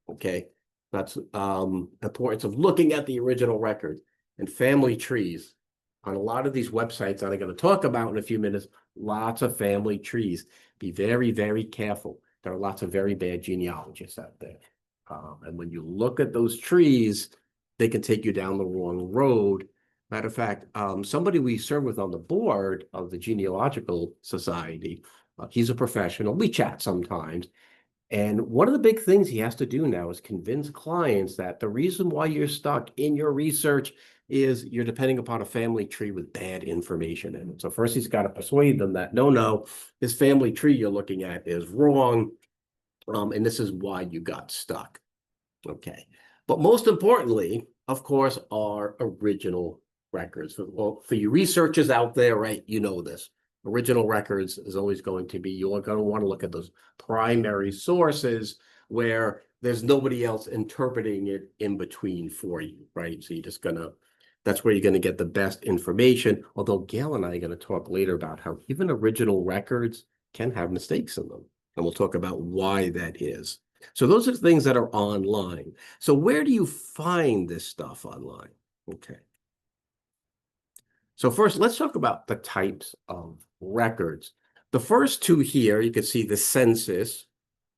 Okay, that's importance of looking at the original record. And family trees. On a lot of these websites that I'm going to talk about in a few minutes, lots of family trees. Be very, very careful. There are lots of very bad genealogists out there. And when you look at those trees, they can take you down the wrong road. Matter of fact, somebody we serve with on the board of the Genealogical Society, he's a professional. We chat sometimes. And one of the big things he has to do now is convince clients that the reason why you're stuck in your research is you're depending upon a family tree with bad information in it. So first he's got to persuade them that, no, this family tree you're looking at is wrong. And this is why you got stuck. Okay. But most importantly, of course, are original records. Well, for you researchers out there, right, you know this. Original records is always going to be, you're going to want to look at those primary sources where there's nobody else interpreting it in between for you, right? So you're just going to, that's where you're going to get the best information. Although Gail and I are going to talk later about how even original records can have mistakes in them. And we'll talk about why that is. So those are things that are online. So where do you find this stuff online? Okay. So first, let's talk about the types of records. The first two here, you can see the census.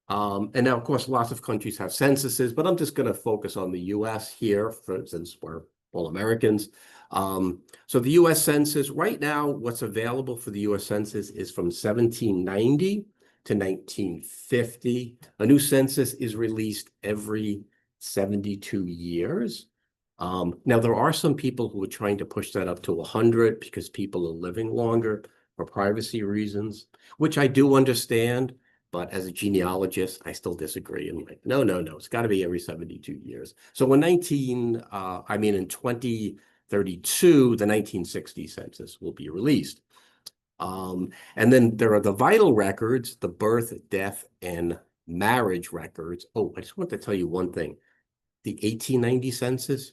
And now, of course, lots of countries have censuses, but I'm just going to focus on the U.S. here, since we're all Americans. So the U.S. Census, right now, what's available for the U.S. Census is from 1790 to 1950. A new census is released every 72 years. Now, there are some people who are trying to push that up to 100 because people are living longer for privacy reasons, which I do understand. But as a genealogist, I still disagree. I'm like, no, it's got to be every 72 years. So in 2032, the 1960 census will be released. And then there are the vital records, the birth, death, and marriage records. Oh, I just want to tell you one thing. The 1890 census,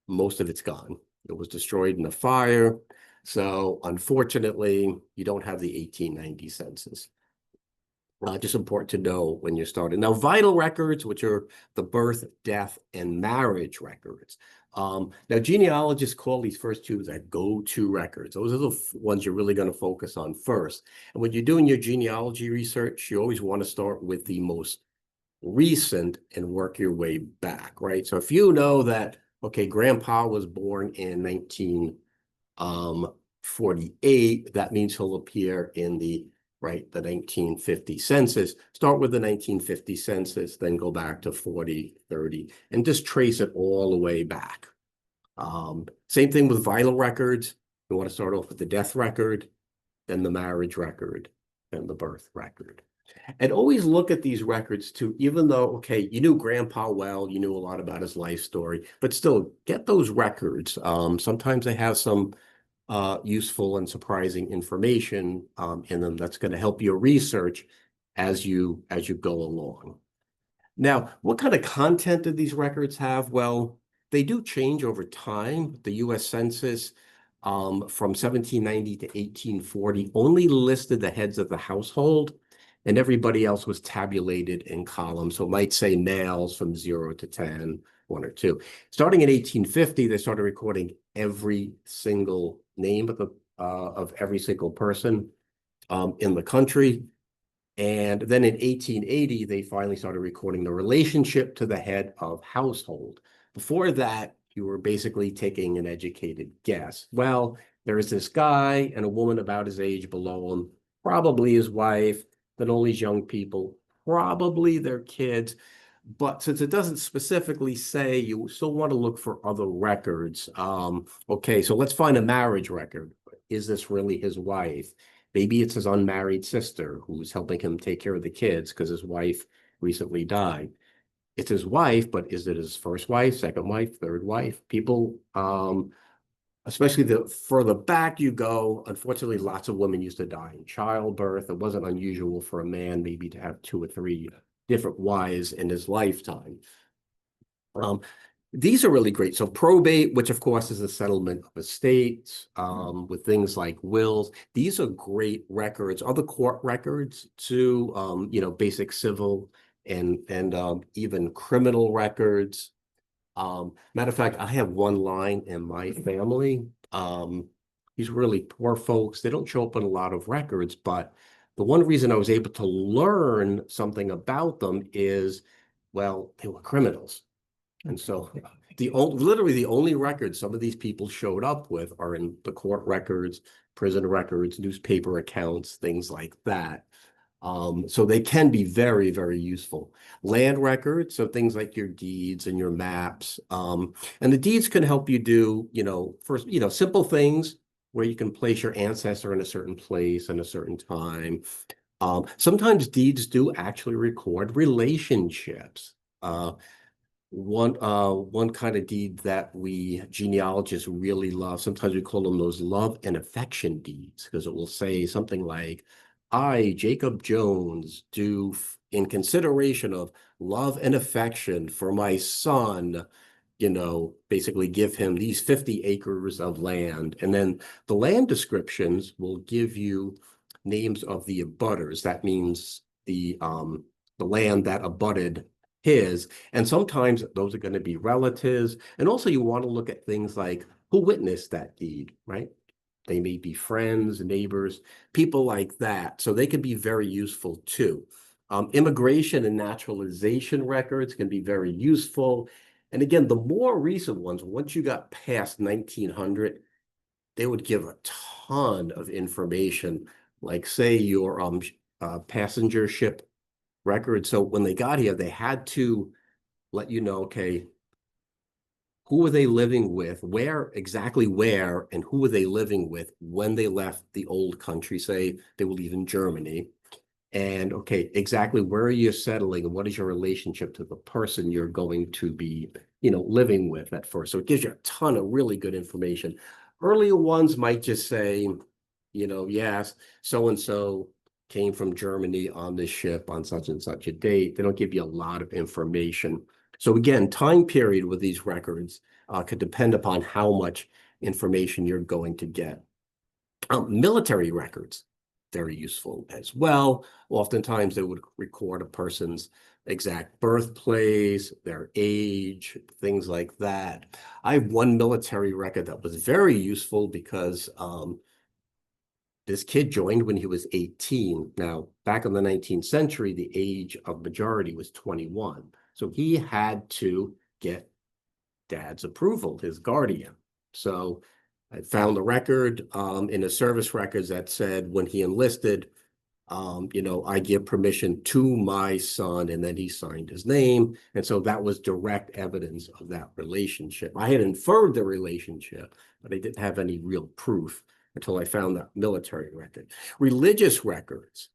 most of it's gone. It was destroyed in a fire. So unfortunately, you don't have the 1890 census. Just important to know when you're starting. Now, vital records, which are the birth, death, and marriage records. Now, genealogists call these first two the go-to records. Those are the ones you're really going to focus on first. And when you're doing your genealogy research, you always want to start with the most recent and work your way back, right? So if you know that, okay, grandpa was born in 1948, that means he'll appear in the 1950 census. Start with the 1950 census, then go back to 40, 30, and just trace it all the way back. Same thing with vital records. You want to start off with the death record, then the marriage record, then the birth record. And always look at these records too, even though, okay, you knew grandpa well, you knew a lot about his life story, but still get those records. Sometimes they have some useful and surprising information in them that's going to help your research as you go along. Now, what kind of content do these records have? Well, they do change over time. The U.S. Census from 1790 to 1840 only listed the heads of the household, and everybody else was tabulated in columns. So it might say males from 0 to 10, 1 or 2. Starting in 1850, they started recording every single name of every single person in the country. And then in 1880, they finally started recording the relationship to the head of household. Before that, you were basically taking an educated guess. Well, there is this guy and a woman about his age below him, probably his wife, then all these young people, probably their kids. But since it doesn't specifically say, you still want to look for other records. Okay, so let's find a marriage record. Is this really his wife? Maybe it's his unmarried sister who's helping him take care of the kids because his wife recently died. It's his wife, but is it his first wife, second wife, third wife? People, especially the further back you go, unfortunately, lots of women used to die in childbirth. It wasn't unusual for a man maybe to have 2 or 3 different wives in his lifetime. These are really great. So probate, which of course is a settlement of estates, with things like wills. These are great records. Other court records too, basic civil and even criminal records. Matter of fact, I have one line in my family. These really poor folks. They don't show up in a lot of records, but the one reason I was able to learn something about them is, well, they were criminals. And so literally the only records some of these people showed up with are in the court records, prison records, newspaper accounts, things like that. So they can be very, very useful. Land records, so things like your deeds and your maps. And the deeds can help you do, first, simple things where you can place your ancestor in a certain place and a certain time. Sometimes deeds do actually record relationships. One kind of deed that we genealogists really love, sometimes we call them those love and affection deeds, because it will say something like, I, Jacob Jones, do in consideration of love and affection for my son, basically give him these 50 acres of land. And then the land descriptions will give you names of the abutters. That means the land that abutted his. And sometimes those are going to be relatives. And also you want to look at things like who witnessed that deed, right? They may be friends, neighbors, people like that. So they can be very useful too. Immigration and naturalization records can be very useful. And again, the more recent ones, once you got past 1900, they would give a ton of information. Like say your passenger ship records. So when they got here, they had to let you know, okay, who were they living with, exactly where, and who were they living with when they left the old country, say they were leaving Germany. And okay, exactly where are you settling and what is your relationship to the person you're going to be, living with at first. So it gives you a ton of really good information. Earlier ones might just say, yes, so-and-so came from Germany on this ship on such and such a date. They don't give you a lot of information. So again, time period with these records could depend upon how much information you're going to get. Military records, very useful as well. Oftentimes they would record a person's exact birthplace, their age, things like that. I have one military record that was very useful because this kid joined when he was 18. Now, back in the 19th century, the age of majority was 21. So he had to get dad's approval, his guardian. So I found the record in his service records that said when he enlisted, I give permission to my son, and then he signed his name. And so that was direct evidence of that relationship. I had inferred the relationship, but I didn't have any real proof until I found that military record. Religious records,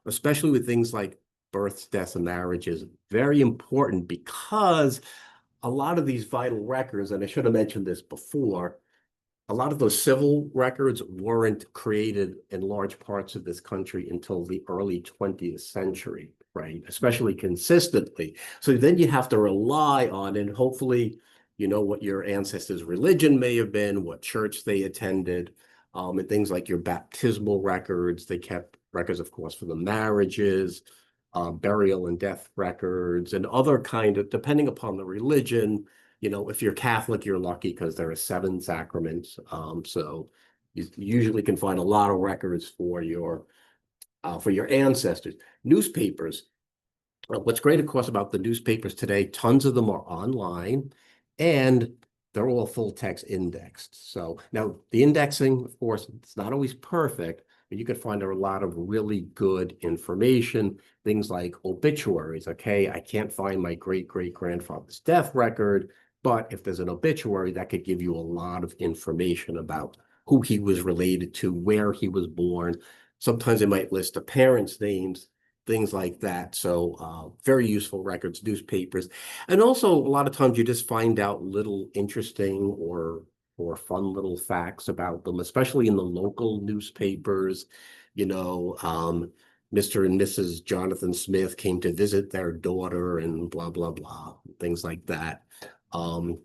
especially with things like births, deaths, and marriages, very important because a lot of these vital records, and I should have mentioned this before, a lot of those civil records weren't created in large parts of this country until the early 20th century, right? Especially consistently. So then you have to rely on, and hopefully, what your ancestors' religion may have been, what church they attended, and things like your baptismal records. They kept records, of course, for the marriages, burial and death records, and other kind of, depending upon the religion. If you're Catholic, you're lucky because there are 7 sacraments. So you usually can find a lot of records for your ancestors. Newspapers. What's great, of course, about the newspapers today, tons of them are online, and they're all full text indexed. So now the indexing, of course, it's not always perfect, but you can find a lot of really good information, things like obituaries. Okay, I can't find my great-great-grandfather's death record, but if there's an obituary, that could give you a lot of information about who he was related to, where he was born. Sometimes it might list the parents' names, things like that. So very useful records, newspapers. And also a lot of times you just find out little interesting or fun little facts about them, especially in the local newspapers. Mr. and Mrs. Jonathan Smith came to visit their daughter and blah, blah, blah, things like that. You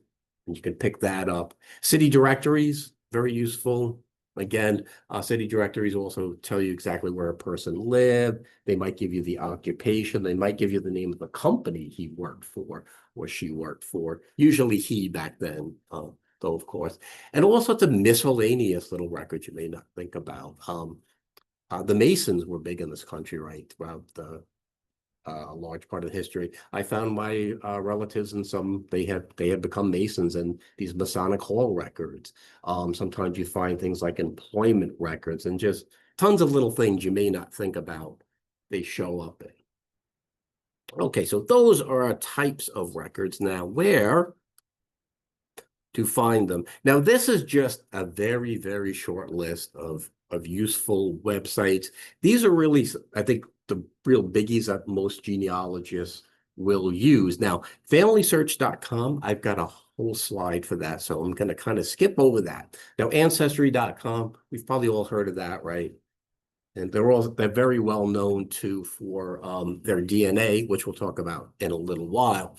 can pick that up. City directories, very useful. Again, city directories also tell you exactly where a person lived. They might give you the occupation. They might give you the name of the company he worked for or she worked for. Usually he back then, though, of course. And all sorts of miscellaneous little records you may not think about. The Masons were big in this country, right, throughout a large part of history. I found my relatives and they had become Masons and these Masonic Hall records. Sometimes you find things like employment records and just tons of little things you may not think about. They show up in. Okay, so those are types of records. Now, where to find them? Now, this is just a very, very short list of useful websites. These are really, I think, the real biggies that most genealogists will use. Now, familysearch.com, I've got a whole slide for that, so I'm going to kind of skip over that. Now, ancestry.com, we've probably all heard of that, right? And they're very well known too for their DNA, which we'll talk about in a little while.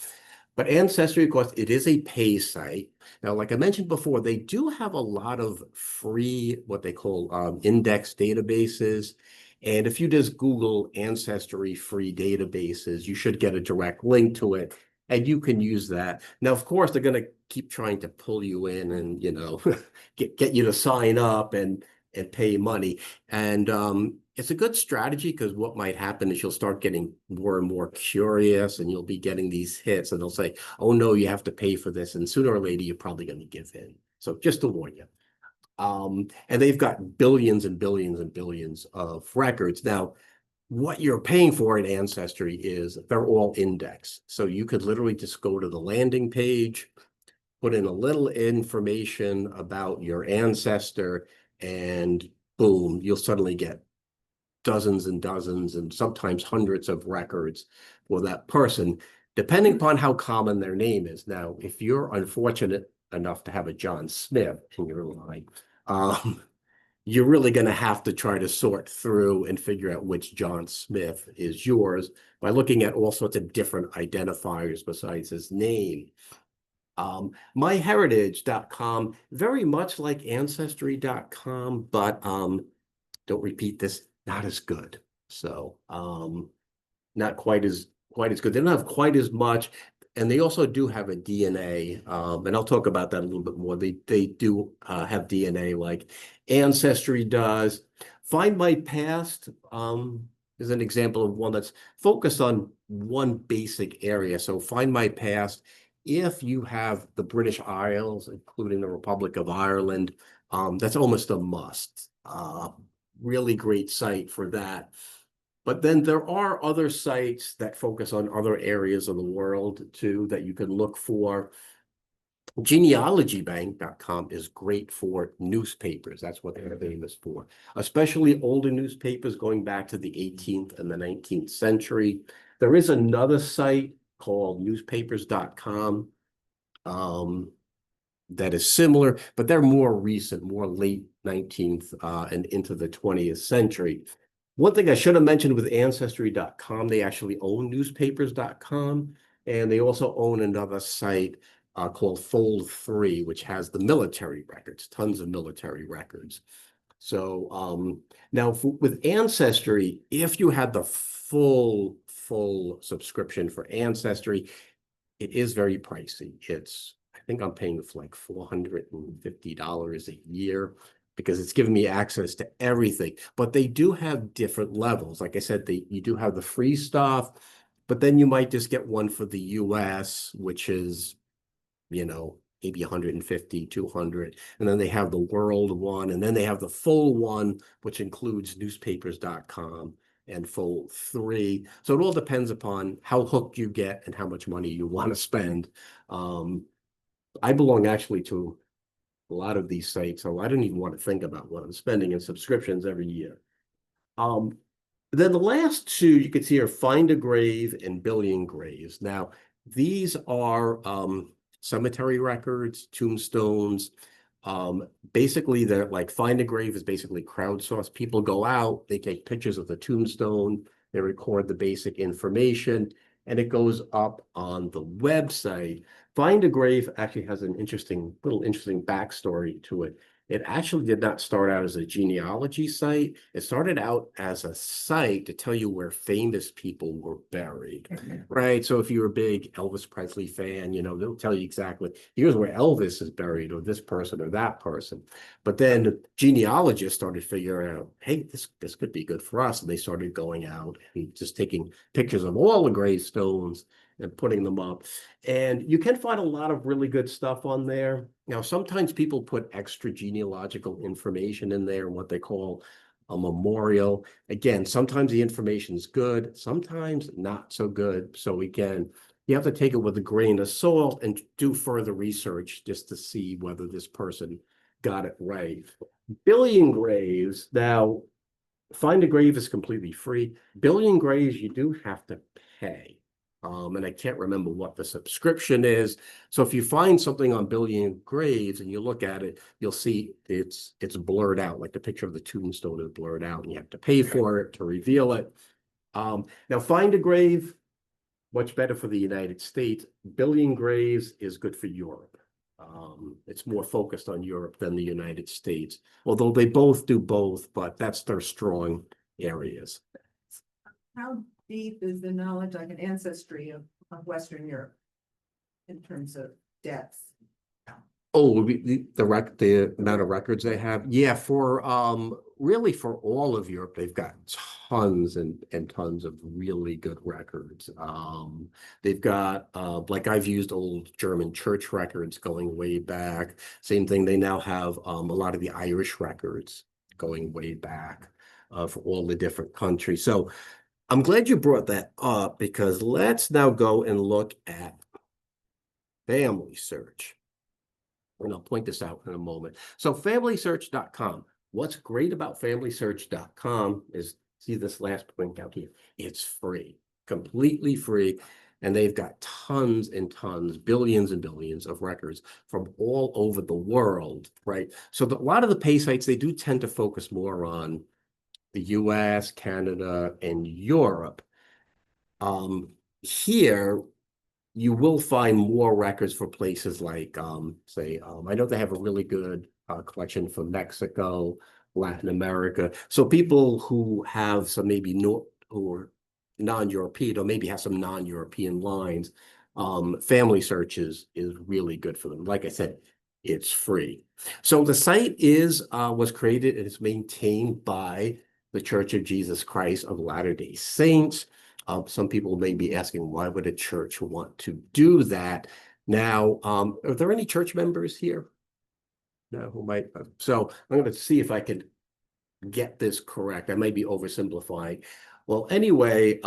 But Ancestry, of course, it is a pay site. Now, like I mentioned before, they do have a lot of free, what they call index databases. And if you just Google Ancestry free databases, you should get a direct link to it, and you can use that. Now, of course, they're going to keep trying to pull you in and, get you to sign up and pay money. And it's a good strategy because what might happen is you'll start getting more and more curious and you'll be getting these hits and they'll say, oh, no, you have to pay for this. And sooner or later, you're probably going to give in. So just to warn you. And they've got billions and billions and billions of records. Now, what you're paying for in Ancestry is they're all indexed. So you could literally just go to the landing page, put in a little information about your ancestor, and boom, you'll suddenly get dozens and dozens and sometimes hundreds of records for that person, depending upon how common their name is. Now, if you're unfortunate enough to have a John Smith in your line, you're really going to have to try to sort through and figure out which John Smith is yours by looking at all sorts of different identifiers besides his name. MyHeritage.com, very much like Ancestry.com, but don't repeat this, not as good. So not quite as good. They don't have quite as much. And they also do have a DNA, and I'll talk about that a little bit more. They do have DNA like Ancestry does. Find My Past is an example of one that's focused on one basic area. So Find My Past, if you have the British Isles, including the Republic of Ireland, that's almost a must. Really great site for that. But then there are other sites that focus on other areas of the world too that you can look for. Genealogybank.com is great for newspapers. That's what they're famous for, especially older newspapers going back to the 18th and the 19th century. There is another site called newspapers.com that is similar, but they're more recent, more late 19th and into the 20th century. One thing I should have mentioned with Ancestry.com, they actually own newspapers.com, and they also own another site called Fold3, which has the military records, tons of military records. So now with Ancestry, if you had the full subscription for Ancestry, it is very pricey. I think I'm paying for like $450 a year, because it's giving me access to everything. But they do have different levels. Like I said, you do have the free stuff, but then you might just get one for the US, which is, maybe 150, 200. And then they have the world one, and then they have the full one, which includes newspapers.com and Fold3. So it all depends upon how hooked you get and how much money you want to spend. I belong actually to a lot of these sites, so I don't even want to think about what I'm spending in subscriptions every year. Then the last two you can see are Find a Grave and Billion Graves. Now, these are cemetery records, tombstones. Basically, they're like Find a Grave is basically crowdsourced. People go out, they take pictures of the tombstone, they record the basic information, and it goes up on the website. Find a Grave actually has an interesting backstory to it. It actually did not start out as a genealogy site. It started out as a site to tell you where famous people were buried, right? So if you're a big Elvis Presley fan, they'll tell you exactly, here's where Elvis is buried, or this person or that person. But then genealogists started figuring out, hey, this could be good for us. And they started going out and just taking pictures of all the gravestones and putting them up. And you can find a lot of really good stuff on there. Now, sometimes people put extra genealogical information in there, what they call a memorial. Again, sometimes the information is good, sometimes not so good. So again, you have to take it with a grain of salt and do further research just to see whether this person got it right. Billion Graves, now, Find a Grave is completely free. Billion Graves, you do have to pay. And I can't remember what the subscription is. So if you find something on Billion Graves and you look at it, you'll see it's blurred out, like the picture of the tombstone is blurred out, and you have to pay for it to reveal it. Now, Find a Grave, much better for the United States. Billion Graves is good for Europe. It's more focused on Europe than the United States, although they both do both, but that's their strong areas. How deep is the knowledge, like an ancestry of Western Europe in terms of depth? Oh, the amount of records they have. Yeah, really for all of Europe, they've got tons and tons of really good records. They've got like I've used old German church records going way back. Same thing, they now have a lot of the Irish records going way back. for all the different countries. So I'm glad you brought that up, because let's now go and look at family search. And I'll point this out in a moment. So familysearch.com. What's great about familysearch.com is, see this last point out here, it's free, completely free. And they've got tons and tons, billions and billions of records from all over the world, right? So a lot of the pay sites, they do tend to focus more on the US, Canada, and Europe. Here, you will find more records for places like, say, I know they have a really good collection for Mexico, Latin America. So people who have some maybe who are non-European, or maybe have some non-European lines, Family Search is really good for them. Like I said, it's free. So the site was created and it's maintained by the Church of Jesus Christ of Latter-day Saints. Some people may be asking, why would a church want to do that? Now, are there any church members here? No, who might? So I'm going to see if I can get this correct. I might be oversimplifying. Well, anyway,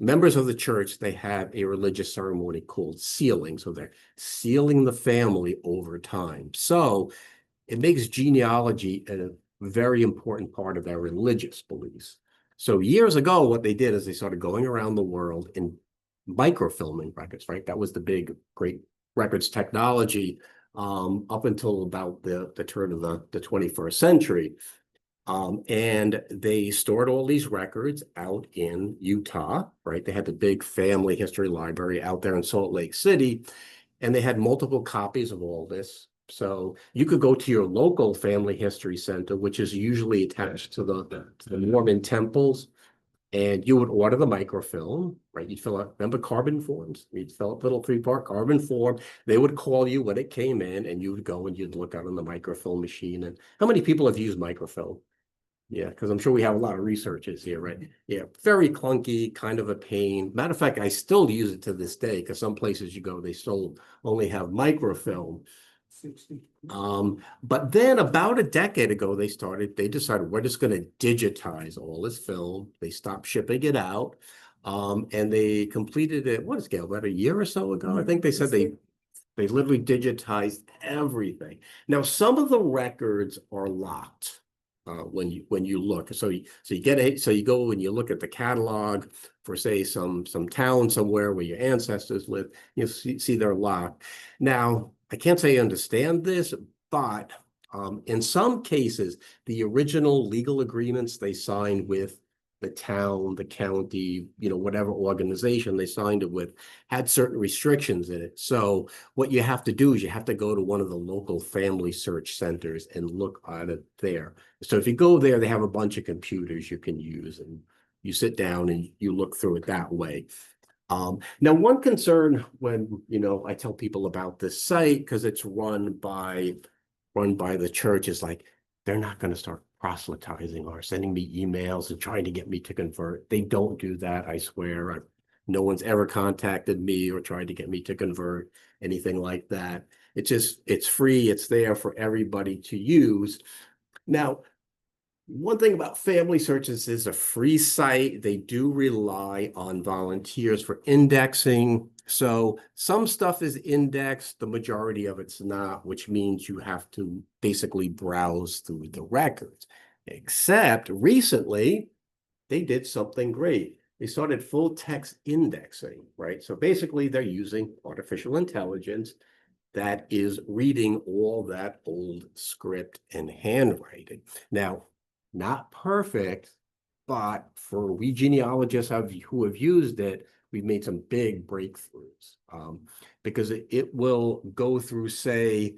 members of the church, they have a religious ceremony called sealing. So they're sealing the family over time. So it makes genealogy a very important part of their religious beliefs. So years ago, what they did is they started going around the world and microfilming records, right? That was the big, great records technology up until about the turn of the 21st century. And they stored all these records out in Utah, right? They had the big family history library out there in Salt Lake City, and they had multiple copies of all this. So you could go to your local family history center, which is usually attached to the Mormon temples, and you would order the microfilm, right? You'd fill out, remember carbon forms? You'd fill out a little 3-part carbon form. They would call you when it came in, and you would go and you'd look out on the microfilm machine. And how many people have used microfilm? Yeah, because I'm sure we have a lot of researchers here, right? Yeah, very clunky, kind of a pain. Matter of fact, I still use it to this day, because some places you go, they still only have microfilm. But then about a decade ago, they decided we're just going to digitize all this film. They stopped shipping it out. And they completed it, what is Gail, about a year or so ago? I think they said they literally digitized everything. Now, some of the records are locked when you look. So you go and you look at the catalog for, say, some town somewhere where your ancestors live. You see they're locked. Now, I can't say I understand this, but in some cases, the original legal agreements they signed with the town, the county, whatever organization they signed it with, had certain restrictions in it. So what you have to do is you have to go to one of the local family search centers and look at it there. So if you go there, they have a bunch of computers you can use, and you sit down and you look through it that way. Now, one concern when, I tell people about this site, because it's run by the church, is like, they're not going to start proselytizing or sending me emails and trying to get me to convert. They don't do that, I swear. No one's ever contacted me or tried to get me to convert, anything like that. It's free. It's there for everybody to use. Now, one thing about Family Searches is a free site. They do rely on volunteers for indexing. So some stuff is indexed, the majority of it's not, which means you have to basically browse through the records. Except recently, they did something great. They started full text indexing, right? So basically, they're using artificial intelligence that is reading all that old script and handwriting. Now, not perfect, but for we genealogists who have used it, we've made some big breakthroughs, because it will go through, say,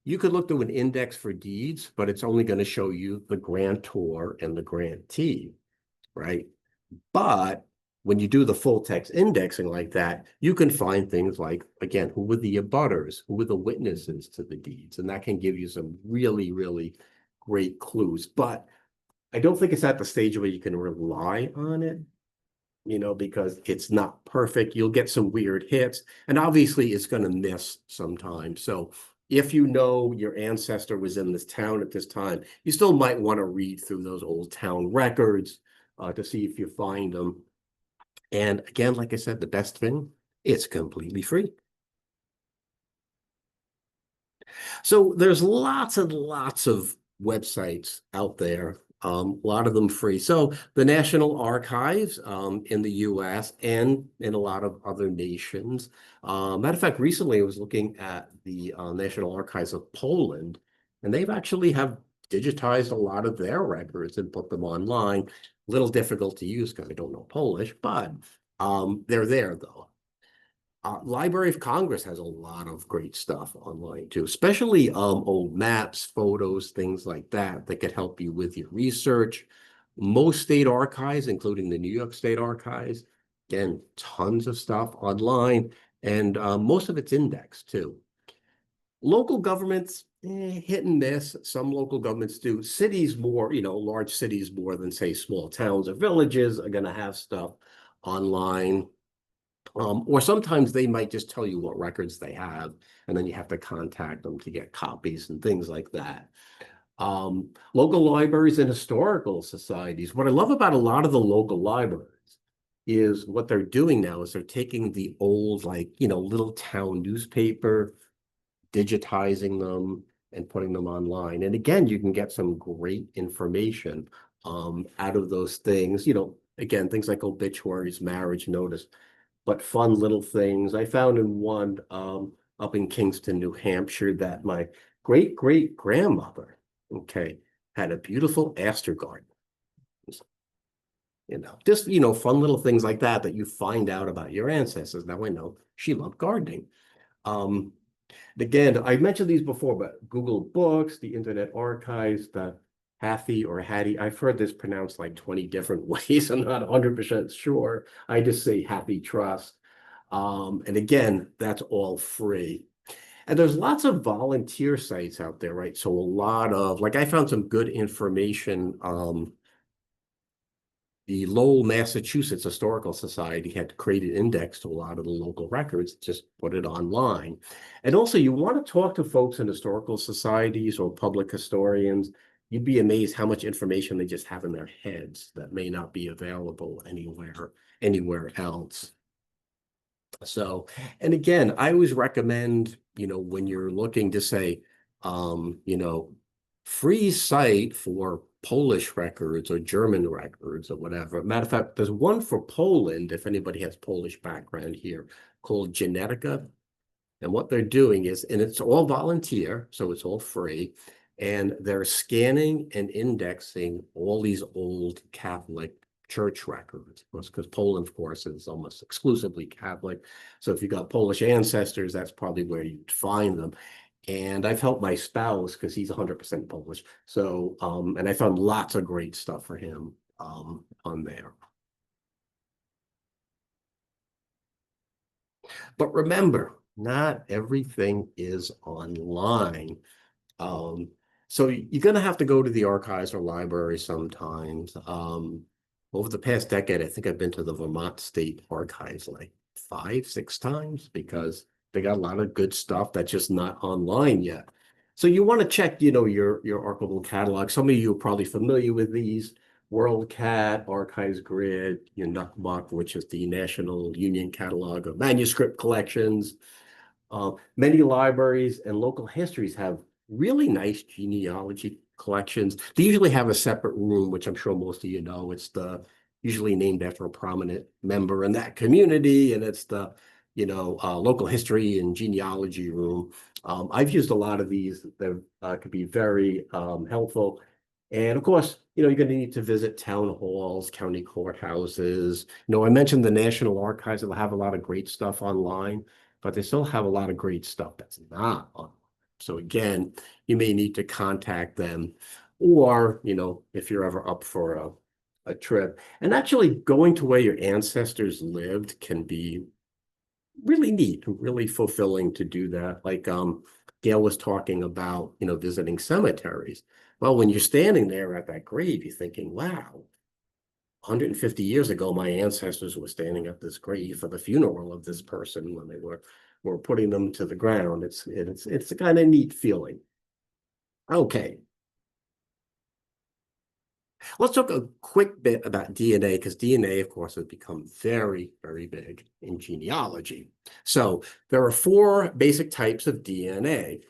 you could look through an index for deeds, but it's only going to show you the grantor and the grantee, right? But when you do the full text indexing like that, you can find things like, again, who were the abutters, who were the witnesses to the deeds, and that can give you some really, really great clues. But I don't think it's at the stage where you can rely on it, because it's not perfect. You'll get some weird hits, and obviously it's going to miss sometimes. So if you know your ancestor was in this town at this time, you still might want to read through those old town records to see if you find them. And again, like I said, the best thing, it's completely free. So there's lots and lots of websites out there, a lot of them free. So the National Archives in the US and in a lot of other nations. Matter of fact, recently I was looking at the National Archives of Poland, and they've actually have digitized a lot of their records and put them online. A little difficult to use because I don't know Polish, but they're there though. Library of Congress has a lot of great stuff online too, especially old maps, photos, things like that that could help you with your research. Most state archives, including the New York State Archives, again, tons of stuff online, and most of it's indexed too. Local governments, hit and miss. Some local governments do. Cities more, large cities more than say small towns or villages are going to have stuff online. Or sometimes they might just tell you what records they have, and then you have to contact them to get copies and things like that. Local libraries and historical societies. What I love about a lot of the local libraries is what they're doing now is they're taking the old, little town newspaper, digitizing them and putting them online. And again, you can get some great information out of those things. Again, things like obituaries, marriage notice, but fun little things. I found in one up in Kingston, New Hampshire, that my great-great-grandmother, had a beautiful aster garden. Just, fun little things like that that you find out about your ancestors. Now I know she loved gardening. Again, I mentioned these before, but Google Books, the Internet Archives, the Hattie or Hattie. I've heard this pronounced like 20 different ways. I'm not 100% sure. I just say Happy Trust. And again, that's all free. And there's lots of volunteer sites out there, right? So a lot of, I found some good information. The Lowell, Massachusetts Historical Society had created index to a lot of the local records, just put it online. And also you want to talk to folks in historical societies or public historians. You'd be amazed how much information they just have in their heads that may not be available anywhere else. So, and again, I always recommend, when you're looking to say, free site for Polish records or German records or whatever. Matter of fact, there's one for Poland, if anybody has Polish background here, called Genetica. And what they're doing is, and it's all volunteer, so it's all free, and they're scanning and indexing all these old Catholic church records, because Poland, of course, is almost exclusively Catholic. So if you got Polish ancestors, that's probably where you'd find them. And I've helped my spouse because he's 100% Polish. So, and I found lots of great stuff for him on there. But remember, not everything is online. So you're going to have to go to the archives or library sometimes. Over the past decade, I think I've been to the Vermont State Archives like 5-6 times because they got a lot of good stuff that's just not online yet. So you want to check, your archival catalog. Some of you are probably familiar with these. WorldCat, Archives Grid, your NUCMUC, which is the National Union Catalog of Manuscript Collections. Many libraries and local histories have really nice genealogy collections. They usually have a separate room, which I'm sure most of you know. It's usually named after a prominent member in that community, and it's the local history and genealogy room. I've used a lot of these. They could be very helpful. And of course, you're going to need to visit town halls, county courthouses. I mentioned the National Archives will have a lot of great stuff online, but they still have a lot of great stuff that's not online. So again, you may need to contact them, or, if you're ever up for a trip. And actually going to where your ancestors lived can be really neat, really fulfilling to do that. Like Gail was talking about, visiting cemeteries. Well, when you're standing there at that grave, you're thinking, wow, 150 years ago, my ancestors were standing at this grave for the funeral of this person when they were we're putting them to the ground. It's a kind of neat feeling. Okay. Let's talk a quick bit about DNA, because DNA, of course, has become very, very big in genealogy. So there are 4 basic types of DNA.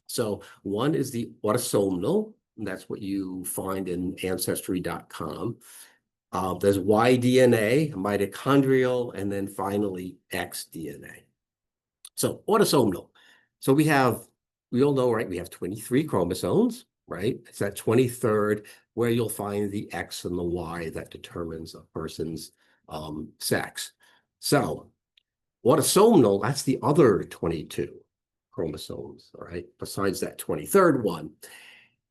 So one is the autosomal, and that's what you find in ancestry.com. There's Y-DNA, mitochondrial, and then finally X-DNA. So autosomal. So we all know, right? We have 23 chromosomes, right? It's that 23rd where you'll find the X and the Y that determines a person's sex. So autosomal, that's the other 22 chromosomes, all right? Besides that 23rd one.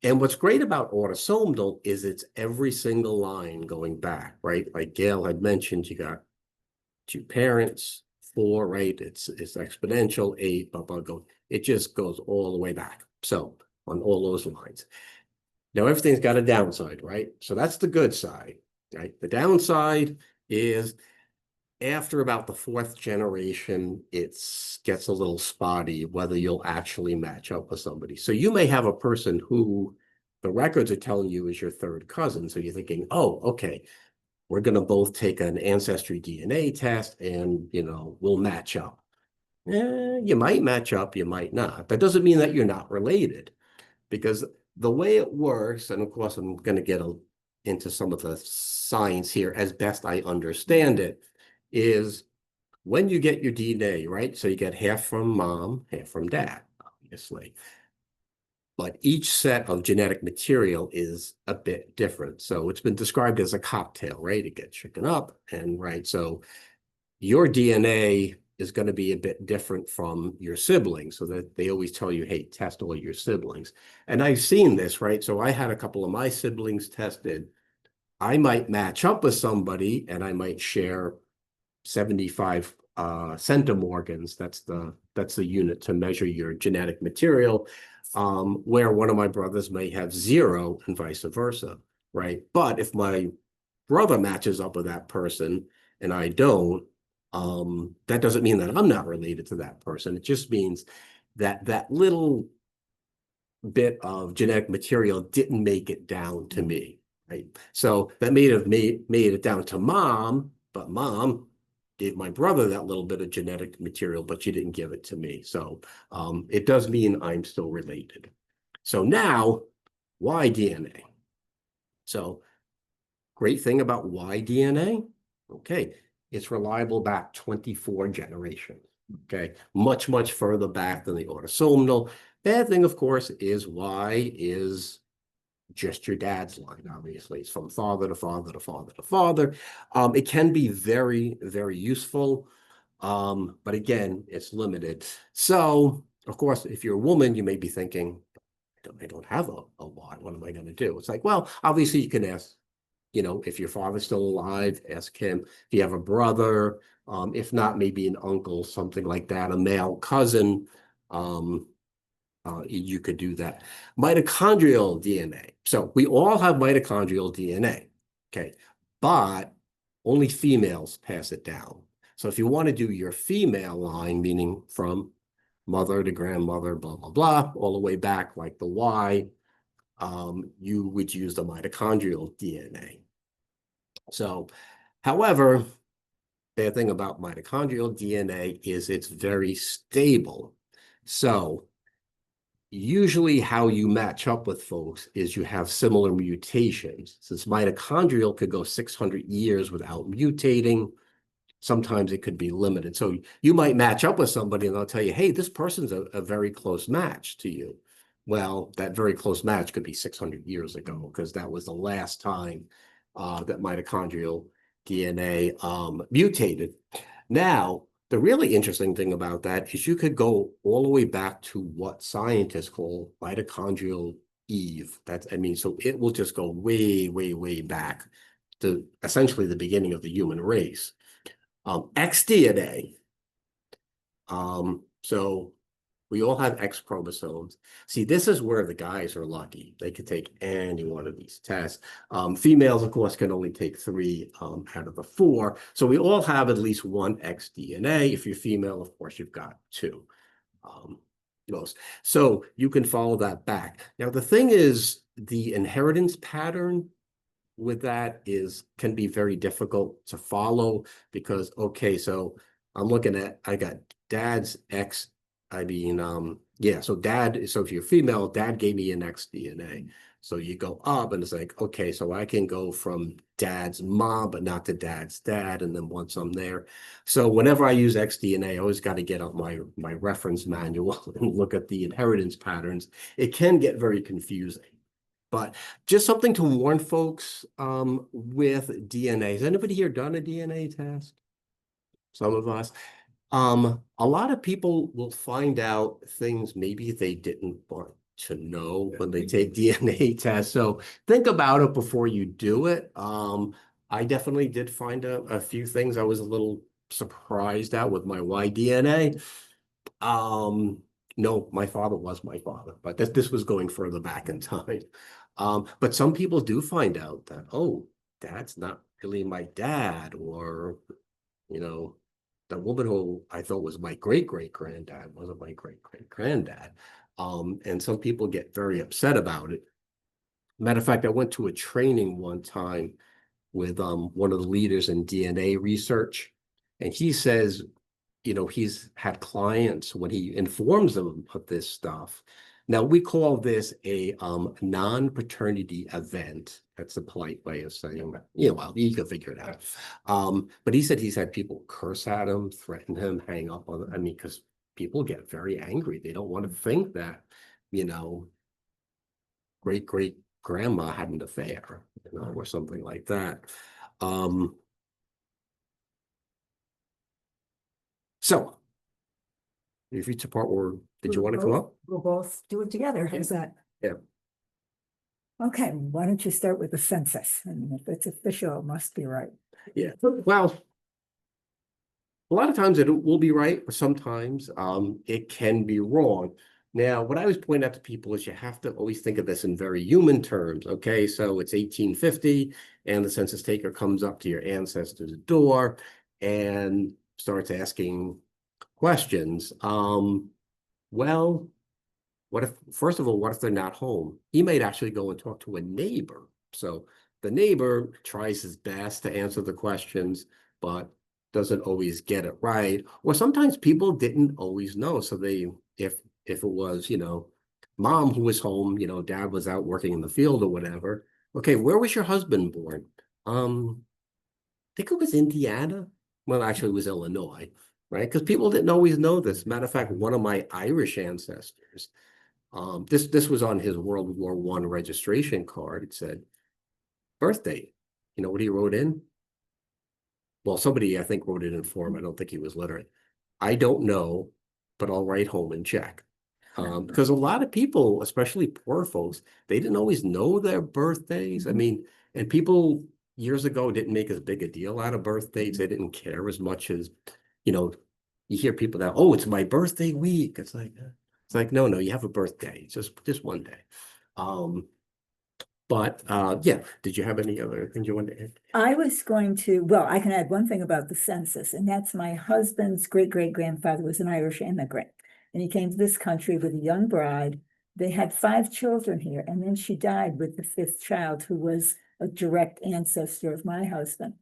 And what's great about autosomal is it's every single line going back, right? Like Gail had mentioned, you got 2 parents, 4, right? It's exponential, 8, blah, blah, go. It just goes all the way back. So on all those lines. Now everything's got a downside, right? So that's the good side, right? The downside is after about the 4th generation, it gets a little spotty whether you'll actually match up with somebody. So you may have a person who the records are telling you is your 3rd cousin. So you're thinking, oh, okay, we're going to both take an ancestry DNA test and, we'll match up. You might match up, you might not. That doesn't mean that you're not related, because the way it works, and of course, I'm going to get into some of the science here as best I understand it, is when you get your DNA, right? So you get half from mom, half from dad, obviously. But each set of genetic material is a bit different. So it's been described as a cocktail, right? It gets shaken up, and right. So your DNA is going to be a bit different from your siblings, so that they always tell you, hey, test all your siblings. And I've seen this, right? So I had a couple of my siblings tested. I might match up with somebody and I might share 75 centimorgans. That's the unit to measure your genetic material, where one of my brothers may have 0 and vice versa, right? But if my brother matches up with that person and I don't, that doesn't mean that I'm not related to that person. It just means that that little bit of genetic material didn't make it down to me, right? So that made it down to mom, but mom gave my brother that little bit of genetic material, but she didn't give it to me. So it does mean I'm still related. So now, Y DNA. So great thing about Y DNA, okay, it's reliable back 24 generations, okay? Much, much further back than the autosomal. Bad thing, of course, is Y is just your dad's line, obviously. It's from father to father to father to father. It can be very, very useful, but again, it's limited. So, of course, if you're a woman, you may be thinking, I don't have a Y. What am I going to do? It's like, well, obviously you can ask, if your father's still alive, ask him. If you have a brother, if not, maybe an uncle, something like that, a male cousin, you could do that. Mitochondrial DNA. So we all have mitochondrial DNA, okay? But only females pass it down. So if you want to do your female line, meaning from mother to grandmother, blah, blah, blah, all the way back like the Y, you would use the mitochondrial DNA. So, however, the thing about mitochondrial DNA is it's very stable. So usually how you match up with folks is you have similar mutations. Since mitochondrial could go 600 years without mutating, sometimes it could be limited. So you might match up with somebody and they'll tell you, hey, this person's a very close match to you. Well, that very close match could be 600 years ago, because that was the last time that mitochondrial DNA mutated. Now, the really interesting thing about that is you could go all the way back to what scientists call mitochondrial Eve. So it will just go way, way, way back to essentially the beginning of the human race. X-DNA. So We all have X chromosomes. See, this is where the guys are lucky. They could take any one of these tests. Females, of course, can only take 3 out of the 4. So we all have at least one X DNA. If you're female, of course, you've got 2. Most. So you can follow that back. Now, the thing is, the inheritance pattern with that can be very difficult to follow because, okay, so I'm looking at, I got dad's X, yeah, so if you're female, dad gave me an X DNA. So you go up and it's like, okay, so I can go from dad's mom, but not to dad's dad. And then once I'm there. So whenever I use X DNA, I always got to get out my reference manual and look at the inheritance patterns. It can get very confusing. But just something to warn folks with DNA. Has anybody here done a DNA test? Some of us. A lot of people will find out things maybe they didn't want to know when they take DNA tests. So think about it before you do it. I definitely did find a few things I was a little surprised at with my Y DNA. No, my father was my father, but this was going further back in time. But some people do find out that, oh, dad's not really my dad, or, the woman who I thought was my great-great-granddad wasn't my great-great-granddad. And some people get very upset about it. Matter of fact, I went to a training one time with one of the leaders in DNA research, and he says, he's had clients when he informs them of this stuff. Now, we call this a non-paternity event. That's a polite way of saying that. Well, you can figure it out. But he said he's had people curse at him, threaten him, hang up on him. Because people get very angry. They don't want to think that, great-great-grandma had an affair, or something like that. So, if you part where did you want to come up? We'll both do it together. How's that? Yeah. Okay, why don't you start with the census? And if it's official, it must be right. Yeah. Well, a lot of times it will be right, but sometimes it can be wrong. Now, what I always point out to people is you have to always think of this in very human terms. Okay, so it's 1850, and the census taker comes up to your ancestor's door and starts asking questions. Well, first of all, what if they're not home? He might actually go and talk to a neighbor. So the neighbor tries his best to answer the questions, but doesn't always get it right. Or sometimes people didn't always know. So if it was, mom who was home, dad was out working in the field or whatever. Okay, where was your husband born? I think it was Indiana. Well, actually, it was Illinois, right? Because people didn't always know this. Matter of fact, one of my Irish ancestors, this was on his World War I registration card. It said, birthday. You know what he wrote in? Well, somebody, I think, wrote it in for him. I don't think he was literate. I don't know, but I'll write home and check. Because a lot of people, especially poor folks, they didn't always know their birthdays. I mean, and people years ago didn't make as big a deal out of birthdays. They didn't care as much as, you hear people that, oh, it's my birthday week. It's like, no, you have a birthday. It's just one day. But yeah, did you have any other things you wanted to add? I was going to, well, I can add one thing about the census, and that's my husband's great-great-grandfather was an Irish immigrant. And he came to this country with a young bride. They had 5 children here, and then she died with the 5th child, who was a direct ancestor of my husband.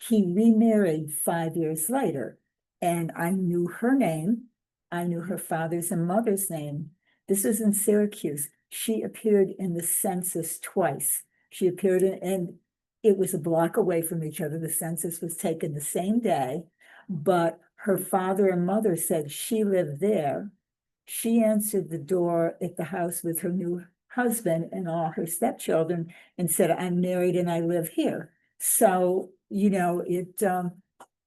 He remarried 5 years later, and I knew her name. I knew her father's and mother's name. This was in Syracuse. She appeared in the census twice. She appeared and it was a block away from each other. The census was taken the same day, but her father and mother said she lived there. She answered the door at the house with her new husband and all her stepchildren and said, I'm married and I live here. So,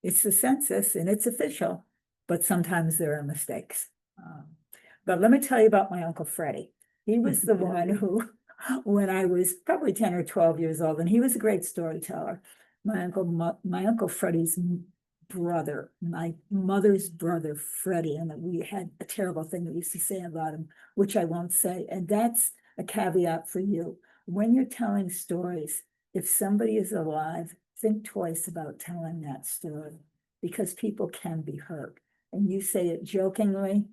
it's the census and it's official, but sometimes there are mistakes. But let me tell you about my Uncle Freddie. He was the one who, when I was probably 10 or 12 years old, and he was a great storyteller. My Uncle Freddie's brother, my mother's brother, Freddie, and we had a terrible thing that we used to say about him, which I won't say. And that's a caveat for you. When you're telling stories, if somebody is alive, think twice about telling that story because people can be hurt. And you say it jokingly,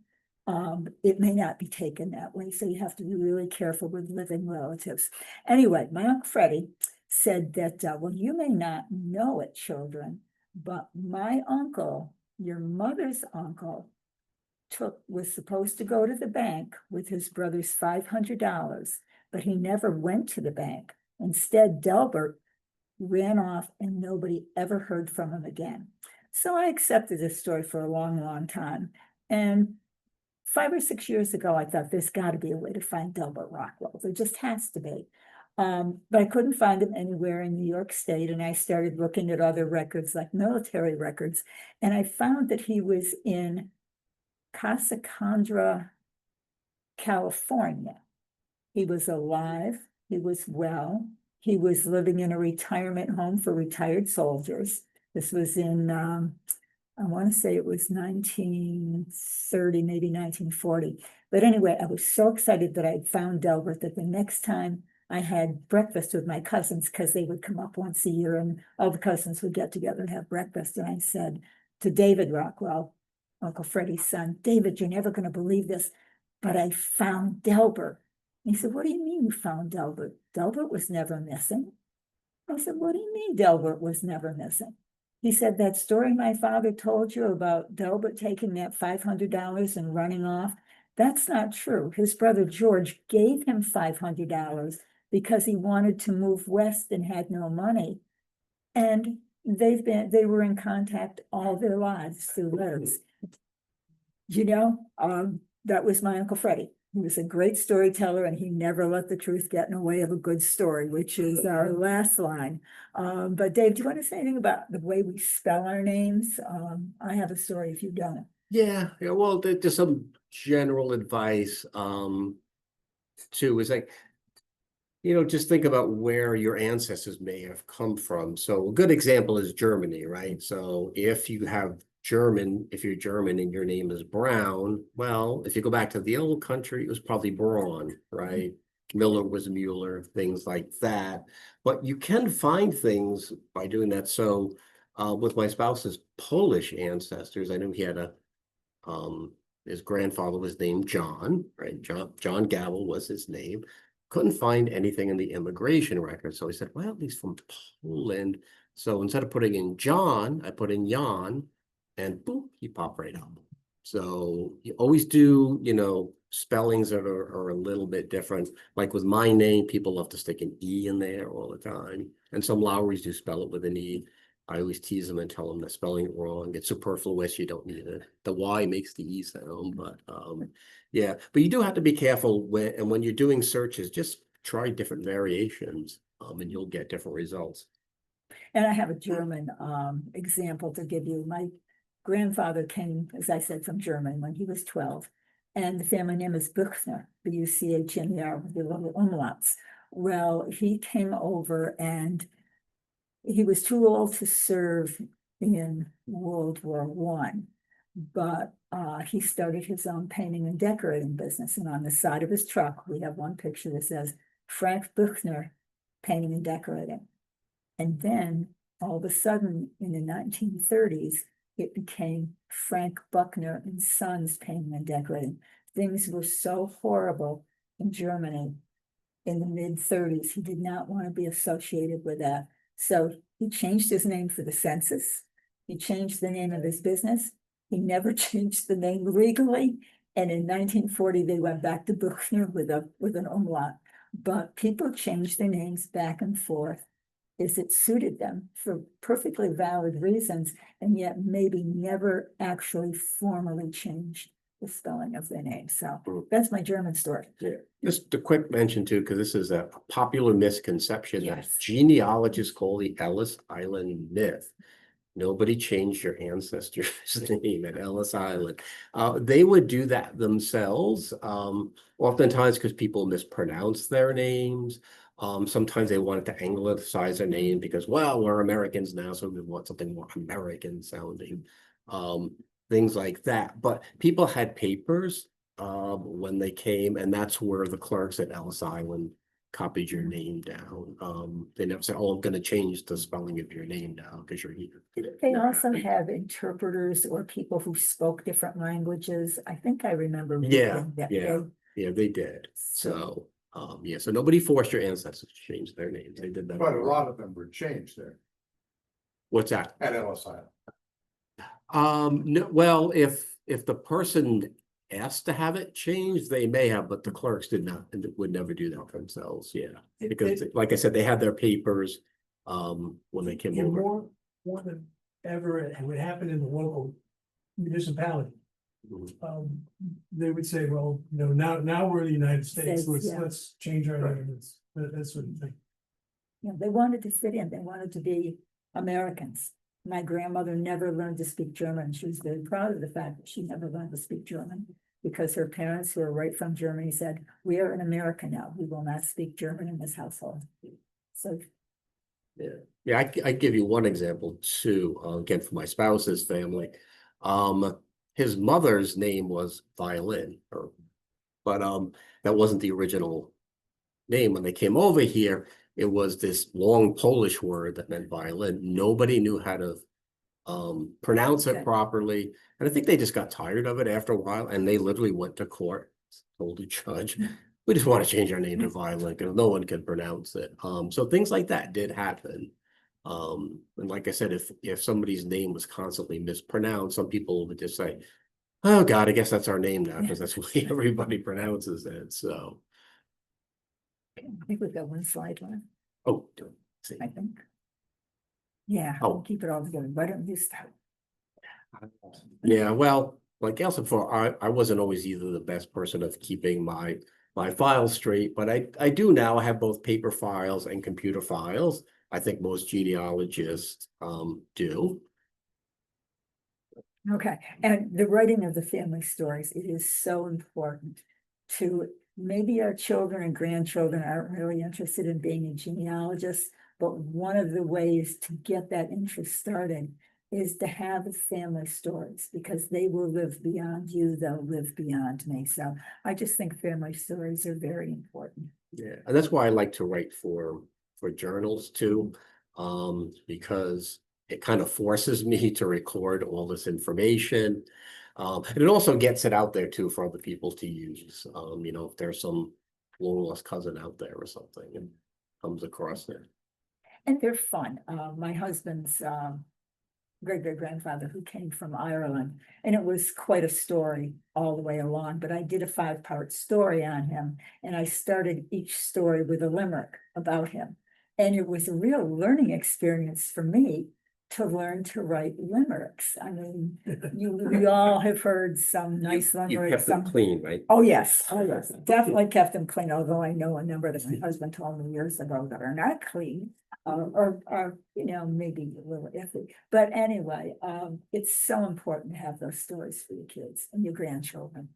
it may not be taken that way. So you have to be really careful with living relatives. Anyway, my Uncle Freddie said that, well, you may not know it, children, but my uncle, your mother's uncle, was supposed to go to the bank with his brother's $500, but he never went to the bank. Instead, Delbert ran off and nobody ever heard from him again. So I accepted this story for a long, long time. And 5 or 6 years ago, I thought there's got to be a way to find Delbert Rockwell. There just has to be. But I couldn't find him anywhere in New York State. And I started looking at other records, like military records. And I found that he was in Casa Condra, California. He was alive. He was well. He was living in a retirement home for retired soldiers. This was in, I want to say it was 1930, maybe 1940. But anyway, I was so excited that I'd found Delbert that the next time I had breakfast with my cousins, because they would come up once a year and all the cousins would get together and have breakfast. And I said to David Rockwell, Uncle Freddie's son, David, you're never going to believe this, but I found Delbert. And he said, what do you mean you found Delbert? Delbert was never missing. I said, what do you mean Delbert was never missing? He said, that story my father told you about Delbert taking that $500 and running off, that's not true. His brother George gave him $500 because he wanted to move west and had no money. And they were in contact all their lives through letters. You know, that was my Uncle Freddie. He was a great storyteller and he never let the truth get in the way of a good story, which is our last line. But Dave, do you want to say anything about the way we spell our names? I have a story if you don't. Yeah, well, there's some general advice, too, is like, just think about where your ancestors may have come from. So a good example is Germany, right? So if you're German and your name is Brown, well, if you go back to the old country, it was probably Braun, right? Miller was Mueller, things like that. But you can find things by doing that. So with my spouse's Polish ancestors, I knew he had his grandfather was named John, right? John Gavel was his name. Couldn't find anything in the immigration record. So he said, well, he's from Poland. So instead of putting in John, I put in Jan, and boom, he popped right up. So you always do, spellings that are a little bit different. Like with my name, people love to stick an E in there all the time. And some Lowrys do spell it with an E. I always tease them and tell them they're spelling it wrong. It's superfluous. You don't need it. The Y makes the E sound, but yeah. But you do have to be careful when you're doing searches, just try different variations and you'll get different results. And I have a German example to give you. My grandfather came, as I said, from Germany when he was 12. And the family name is Buchner, B-U-C-H-N-E-R, with the little umlauts. Well, he came over and he was too old to serve in World War I, but he started his own painting and decorating business. And on the side of his truck, we have one picture that says Frank Buchner, Painting and Decorating. And then all of a sudden in the 1930s, it became Frank Buchner and Sons Painting and Decorating. Things were so horrible in Germany in the mid-30s. He did not want to be associated with that. So he changed his name for the census. He changed the name of his business. He never changed the name legally. And in 1940, they went back to Buchner with an umlaut. But people changed their names back and forth as it suited them for perfectly valid reasons, and yet maybe never actually formally changed the spelling of their name. So that's my German story. Yeah. Just a quick mention too, because this is a popular misconception that Yes. genealogists call the Ellis Island myth. Nobody changed your ancestor's name at Ellis Island. They would do that themselves, oftentimes because people mispronounce their names. Sometimes they wanted to anglicize their name because, well, we're Americans now, so we want something more American sounding. Things like that. But people had papers when they came, and that's where the clerks at Ellis Island copied your name down. They never said, "Oh, I'm going to change the spelling of your name now because you're here." They also have interpreters or people who spoke different languages. I think I remember. Yeah, reading that yeah. they- Yeah, they did. So, yeah, so nobody forced your ancestors to change their names. They did that. But a lot of them were changed there What's that? at Ellis Island. No, well, if the person asked to have it changed, they may have, but the clerks did not, and would never do that themselves, yeah. Because like I said, they had their papers, when they came And over. more than ever, it would happen in the local municipality. Mhm. They would say, well, now we're the United States, States, yeah. let's change our names, that sort of thing. Yeah, they wanted to fit in, they wanted to be Americans. My grandmother never learned to speak German. She was very proud of the fact that she never learned to speak German because her parents, who were right from Germany, said, "We are in America now. We will not speak German in this household." So Yeah, I give you one example too, again, for my spouse's family. His mother's name was Violin, but that wasn't the original name. When they came over here, it was this long Polish word that meant violin. Nobody knew how to pronounce it Okay. properly. And I think they just got tired of it after a while, and they literally went to court, told the judge, "We just want to change our name to violin because no one can pronounce it." So things like that did happen. And like I said, if somebody's name was constantly mispronounced, some people would just say, "Oh God, I guess that's our name now," because that's the way everybody pronounces it. So, I think we've got one slide left, oh, see. I think. Yeah, Oh. we'll keep it all together. Why don't you start? Yeah, well, like Gail said before, I wasn't always either the best person of keeping my files straight, but I do now. I have both paper files and computer files. I think most genealogists do. Okay, and the writing of the family stories, it is so important to, maybe our children and grandchildren aren't really interested in being a genealogist, but one of the ways to get that interest started is to have family stories, because they will live beyond you, they'll live beyond me. So I just think family stories are very important. Yeah, and that's why I like to write for journals too, because it kind of forces me to record all this information. And it also gets it out there too for other people to use. If there's some long lost cousin out there or something and comes across there. And they're fun. My husband's great-great-grandfather who came from Ireland, and it was quite a story all the way along, but I did a 5-part story on him, and I started each story with a limerick about him. And it was a real learning experience for me to learn to write limericks. I mean, we all have heard some nice You limericks. kept them clean, right? Oh, yes, definitely kept them clean, although I know a number that my husband told me years ago that are not clean. Or maybe a little iffy, but anyway, it's so important to have those stories for your kids and your grandchildren.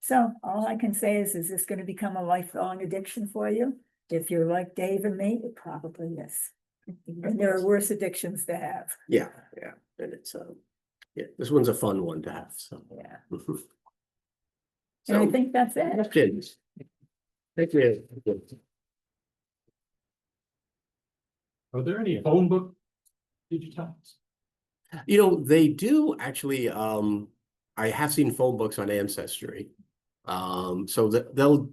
So all I can say is this going to become a lifelong addiction for you? If you're like Dave and me, it probably is. And there are worse addictions to have. Yeah, and it's yeah, this one's a fun one to have. So Yeah, so, and I think that's it. questions. Thank you. Are there any phone book digitized? They do actually, I have seen phone books on Ancestry. So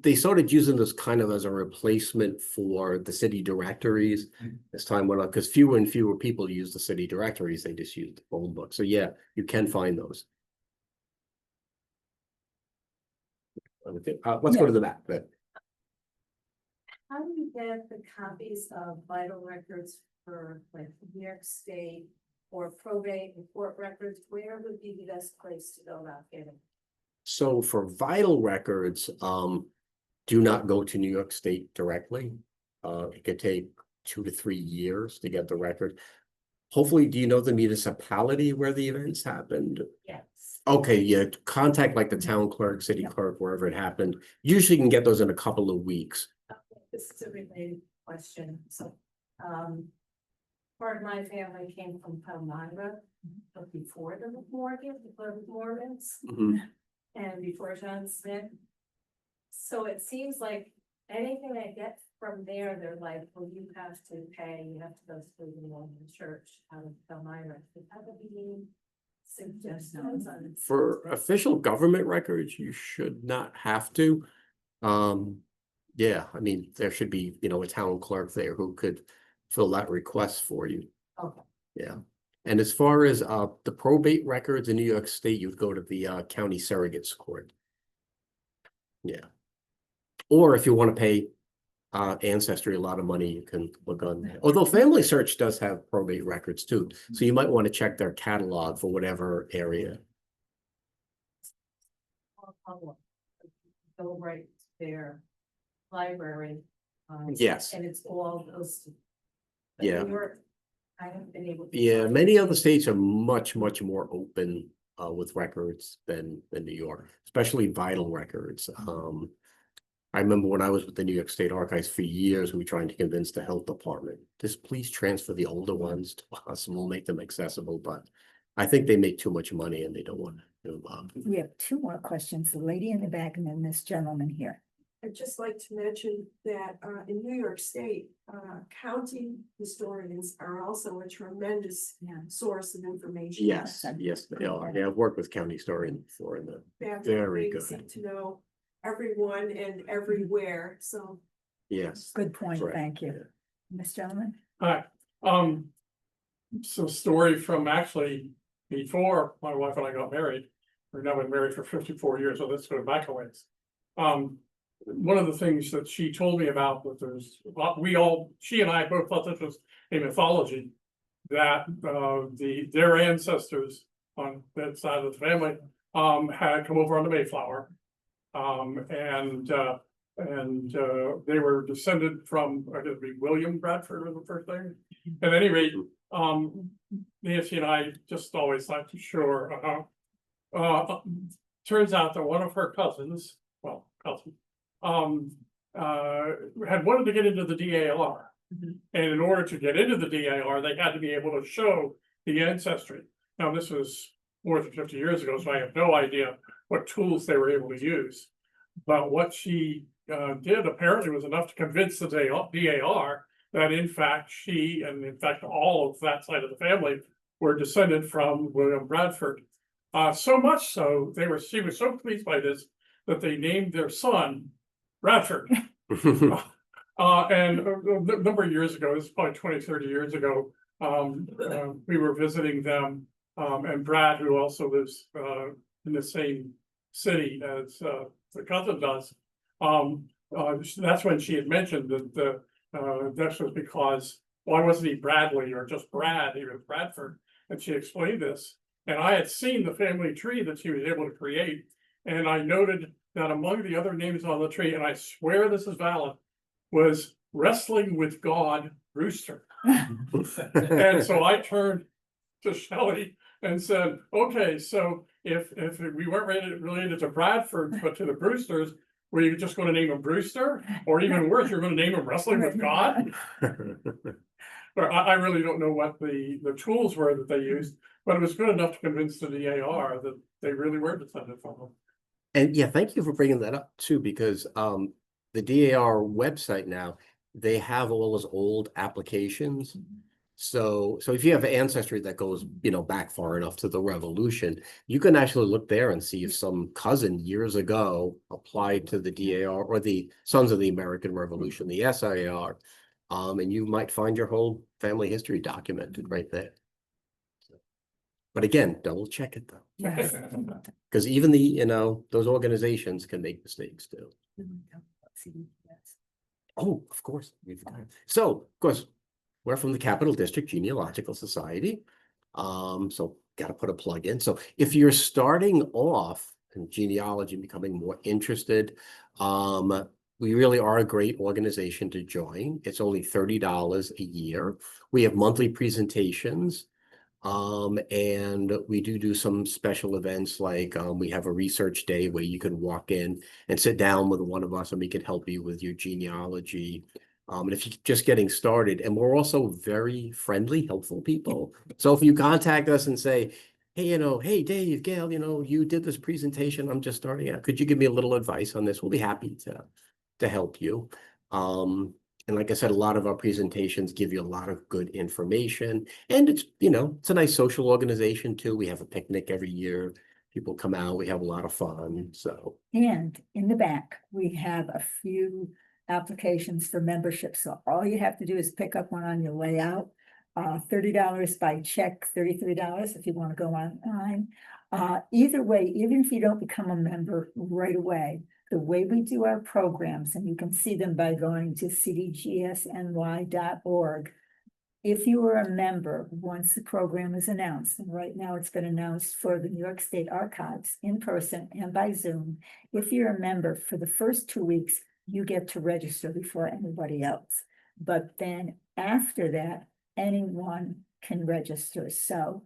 they started using this kind of as a replacement for the city directories as time went on, because fewer and fewer people use the city directories, they just use the phone book. So yeah, you can find those. Let's go to the back. How do you get the copies of vital records for like New York State or probate and court records? Where would be the best place to go about getting? So for vital records, do not go to New York State directly. It could take 2 to 3 years to get the record. Hopefully, do you know the municipality where the events happened? Yes. Okay, yeah, contact like the town clerk, city clerk, wherever it happened. Usually you can get those in a couple of weeks. This is a related question, so, part of my family came from Palmyra, but before the Morgan, the Mormons, and before John Smith. So it seems like anything I get from there, they're like, well, you have to pay, you have to go through the Mormon church out of Palmyra. Is that what you suggestions on? For official government records, you should not have to. Yeah, I mean, there should be, a town clerk there who could fill that request for you. Okay. Yeah. And as far as the probate records in New York State, you'd go to the county surrogates court. Yeah. Or if you want to pay Ancestry a lot of money, you can look on that. Although Family Search does have probate records too. So you might want to check their catalog for whatever area. Go right to their library. Yes. And it's all those. Yeah. I haven't been able. Yeah, many other states are much more open with records than New York, especially vital records. I remember when I was with the New York State Archives for years, we were trying to convince the health department, just please transfer the older ones to us and we'll make them accessible. But I think they make too much money and they don't want to. We have two more questions, the lady in the back and then this gentleman here. I'd just like to mention that in New York State, county historians are also a tremendous source of information. Yes, they are. Yeah, I've worked with county historians before and they're very good. Seem to know everyone and everywhere, so. Yes. Good point, Right. thank you. This gentleman? Hi, so story from actually before my wife and I got married. We've now been married for 54 years, so let's go back a ways. One of the things that she told me about that she and I both thought this was a mythology, that their ancestors on that side of the family had come over on the Mayflower. And they were descended from, I guess it'd be William Bradford was the first name. At any rate, Nancy and I just always like to share. Turns out that one of her cousins, had wanted to get into the DAR. And in order to get into the DAR, they had to be able to show the ancestry. Now, this was more than 50 years ago, so I have no idea what tools they were able to use. But what she did apparently was enough to convince the DAR that in fact she and in fact all of that side of the family were descended from William Bradford. So much so she was so pleased by this that they named their son Bradford. And a number of years ago, this is probably 20, 30 years ago, we were visiting them, and Brad, who also lives in the same city as the cousin does, that's when she had mentioned that this was because why wasn't he Bradley or just Brad? He was Bradford, and she explained this. And I had seen the family tree that she was able to create, and I noted that among the other names on the tree, and I swear this is valid, was Wrestling with God Brewster. And so I turned to Shelley and said, okay, so if we weren't related to Bradford, but to the Brewsters, were you just going to name him Brewster? Or even worse, you're going to name him Wrestling with God? But I really don't know what the tools were that they used, but it was good enough to convince the DAR that they really were descended from them. And yeah, thank you for bringing that up too, because the DAR website now, they have all those old applications. So if you have ancestry that goes, back far enough to the Revolution, you can actually look there and see if some cousin years ago applied to the DAR or the Sons of the American Revolution, the SIR, and you might find your whole family history documented right there. But again, double check it though. Yes. Because even those organizations can make mistakes too. Oh, of course. So, of course, we're from the Capital District Genealogical Society. So got to put a plug in. So if you're starting off in genealogy and becoming more interested, we really are a great organization to join. It's only $30 a year. We have monthly presentations. And we do some special events like we have a research day where you can walk in and sit down with one of us and we can help you with your genealogy. And if you're just getting started, and we're also very friendly, helpful people. So if you contact us and say, hey, hey, Dave, Gail, you did this presentation, I'm just starting out. Could you give me a little advice on this? We'll be happy to help you. And like I said, a lot of our presentations give you a lot of good information, and it's a nice social organization too. We have a picnic every year. People come out, we have a lot of fun, so. And in the back, we have a few applications for membership. So all you have to do is pick up one on your way out. $30 by check, $33 if you want to go online. Either way, even if you don't become a member right away, the way we do our programs, and you can see them by going to cdgsny.org. If you are a member, once the program is announced, and right now it's been announced for the New York State Archives in person and by Zoom. If you're a member for the first 2 weeks, you get to register before anybody else. But then after that, anyone can register. So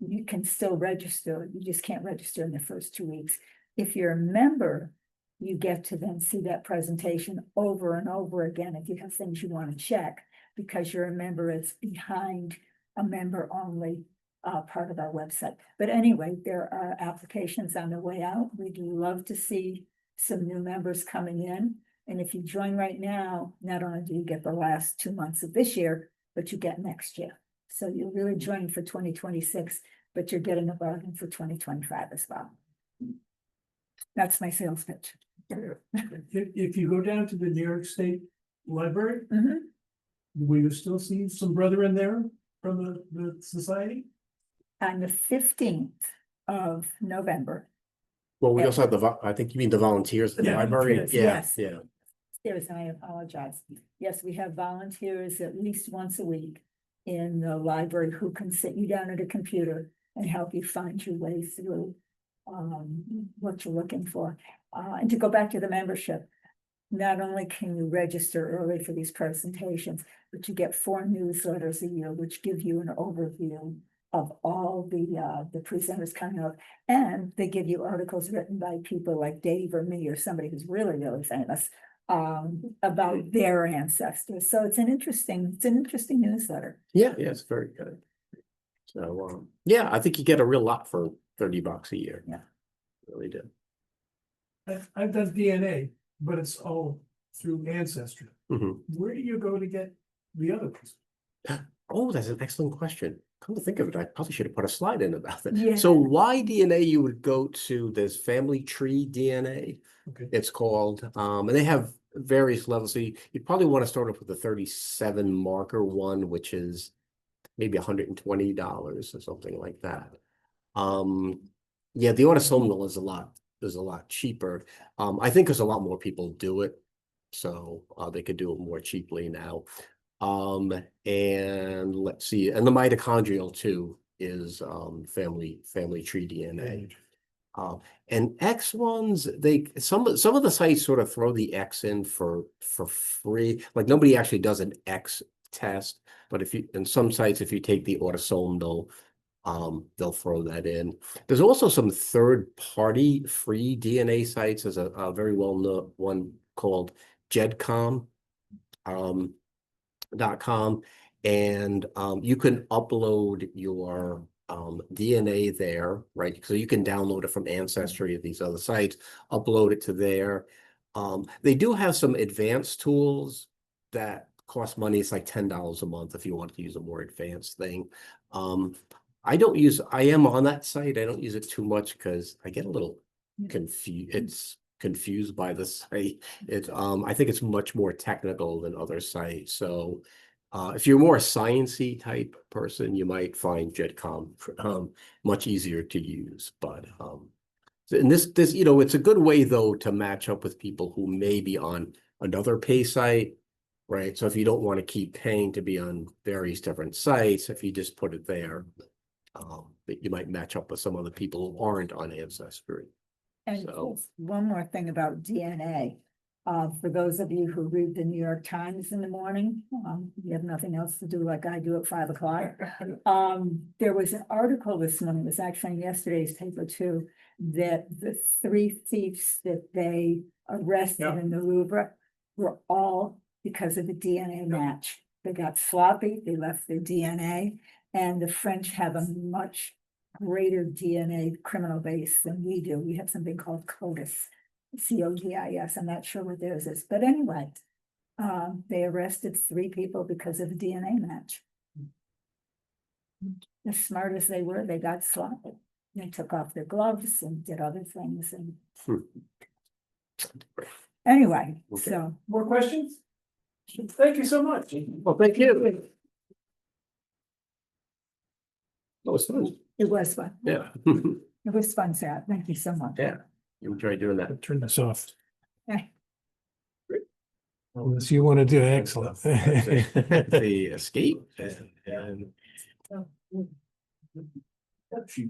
you can still register, you just can't register in the first 2 weeks. If you're a member, you get to then see that presentation over and over again if you have things you want to check, because you're a member. It's behind a member only part of our website. But anyway, there are applications on the way out. We'd love to see some new members coming in. And if you join right now, not only do you get the last 2 months of this year, but you get next year. So you're really joining for 2026, but you're getting a bargain for 2025 as well. That's my sales pitch. If you go down to the New York State Library, Mhm. will you still see some brethren there from the society? On the 15th of November, Well, we also have I think you mean the volunteers at the Yeah, library? yes, Yeah, yes. yeah. There's, and I apologize. Yes, we have volunteers at least once a week in the library who can sit you down at a computer and help you find your way through what you're looking for. And to go back to the membership, not only can you register early for these presentations, but you get 4 newsletters a year, which give you an overview of all the presenters coming up. And they give you articles written by people like Dave or me or somebody who's really, really famous about their ancestors. So it's an interesting newsletter. Yeah, it's very good. So, yeah, I think you get a real lot for $30 a year. Yeah. Really do. I've done DNA, but it's all through Ancestry. Mhm. Where do you go to get the other ones? Oh, that's an excellent question. Come to think of it, I probably should have put a slide in about that. Yeah. So why DNA, you would go to this family tree DNA, Okay. it's called, and they have various levels. So you'd probably want to start off with the 37 marker one, which is maybe $120 or something like that. Yeah, the autosomal is a lot cheaper. I think because a lot more people do it, so they could do it more cheaply now. And let's see, and the mitochondrial too is family tree DNA. And X ones, some of the sites sort of throw the X in for free. Like nobody actually does an X test, but in some sites, if you take the autosomal, they'll throw that in. There's also some third-party free DNA sites. There's a very well-known one called GEDCOM. .com, and you can upload your DNA there, right? So you can download it from Ancestry of these other sites, upload it to there. They do have some advanced tools that cost money. It's like $10 a month if you want to use a more advanced thing. I am on that site. I don't use it too much because I get a little confused by the site. I think it's much more technical than other sites. So if you're more a sciencey type person, you might find GEDCOM much easier to use. But and this it's a good way though to match up with people who may be on another pay site, right? So if you don't want to keep paying to be on various different sites, if you just put it there, that you might match up with some other people who aren't on Ancestry. And So- one more thing about DNA. For those of you who read the New York Times in the morning, you have nothing else to do like I do at 5 o'clock. There was an article this morning, it was actually in yesterday's paper too, that the 3 thieves that they arrested Yeah. in the Louvre were all because of the DNA match. They got sloppy, they left their DNA, and the French have a much greater DNA criminal base than we do. We have something called CODIS. CODIS, I'm not sure what theirs is, but anyway, they arrested 3 people because of a DNA match. As smart as they were, they got sloppy. They took off their gloves and did other things and. Anyway, Okay. so, More questions? Thank you so much. Well, thank you. That was fun. it was fun. Yeah. It was fun, Sarah. Thank you so much. Yeah. You enjoyed doing that. Turn this off. Okay. Unless you want to do, excellent. The escape and She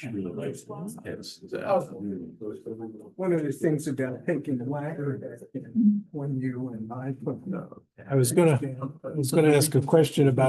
really likes it. it's, One of the things about taking the ladder, when you and I put. I was gonna ask a question about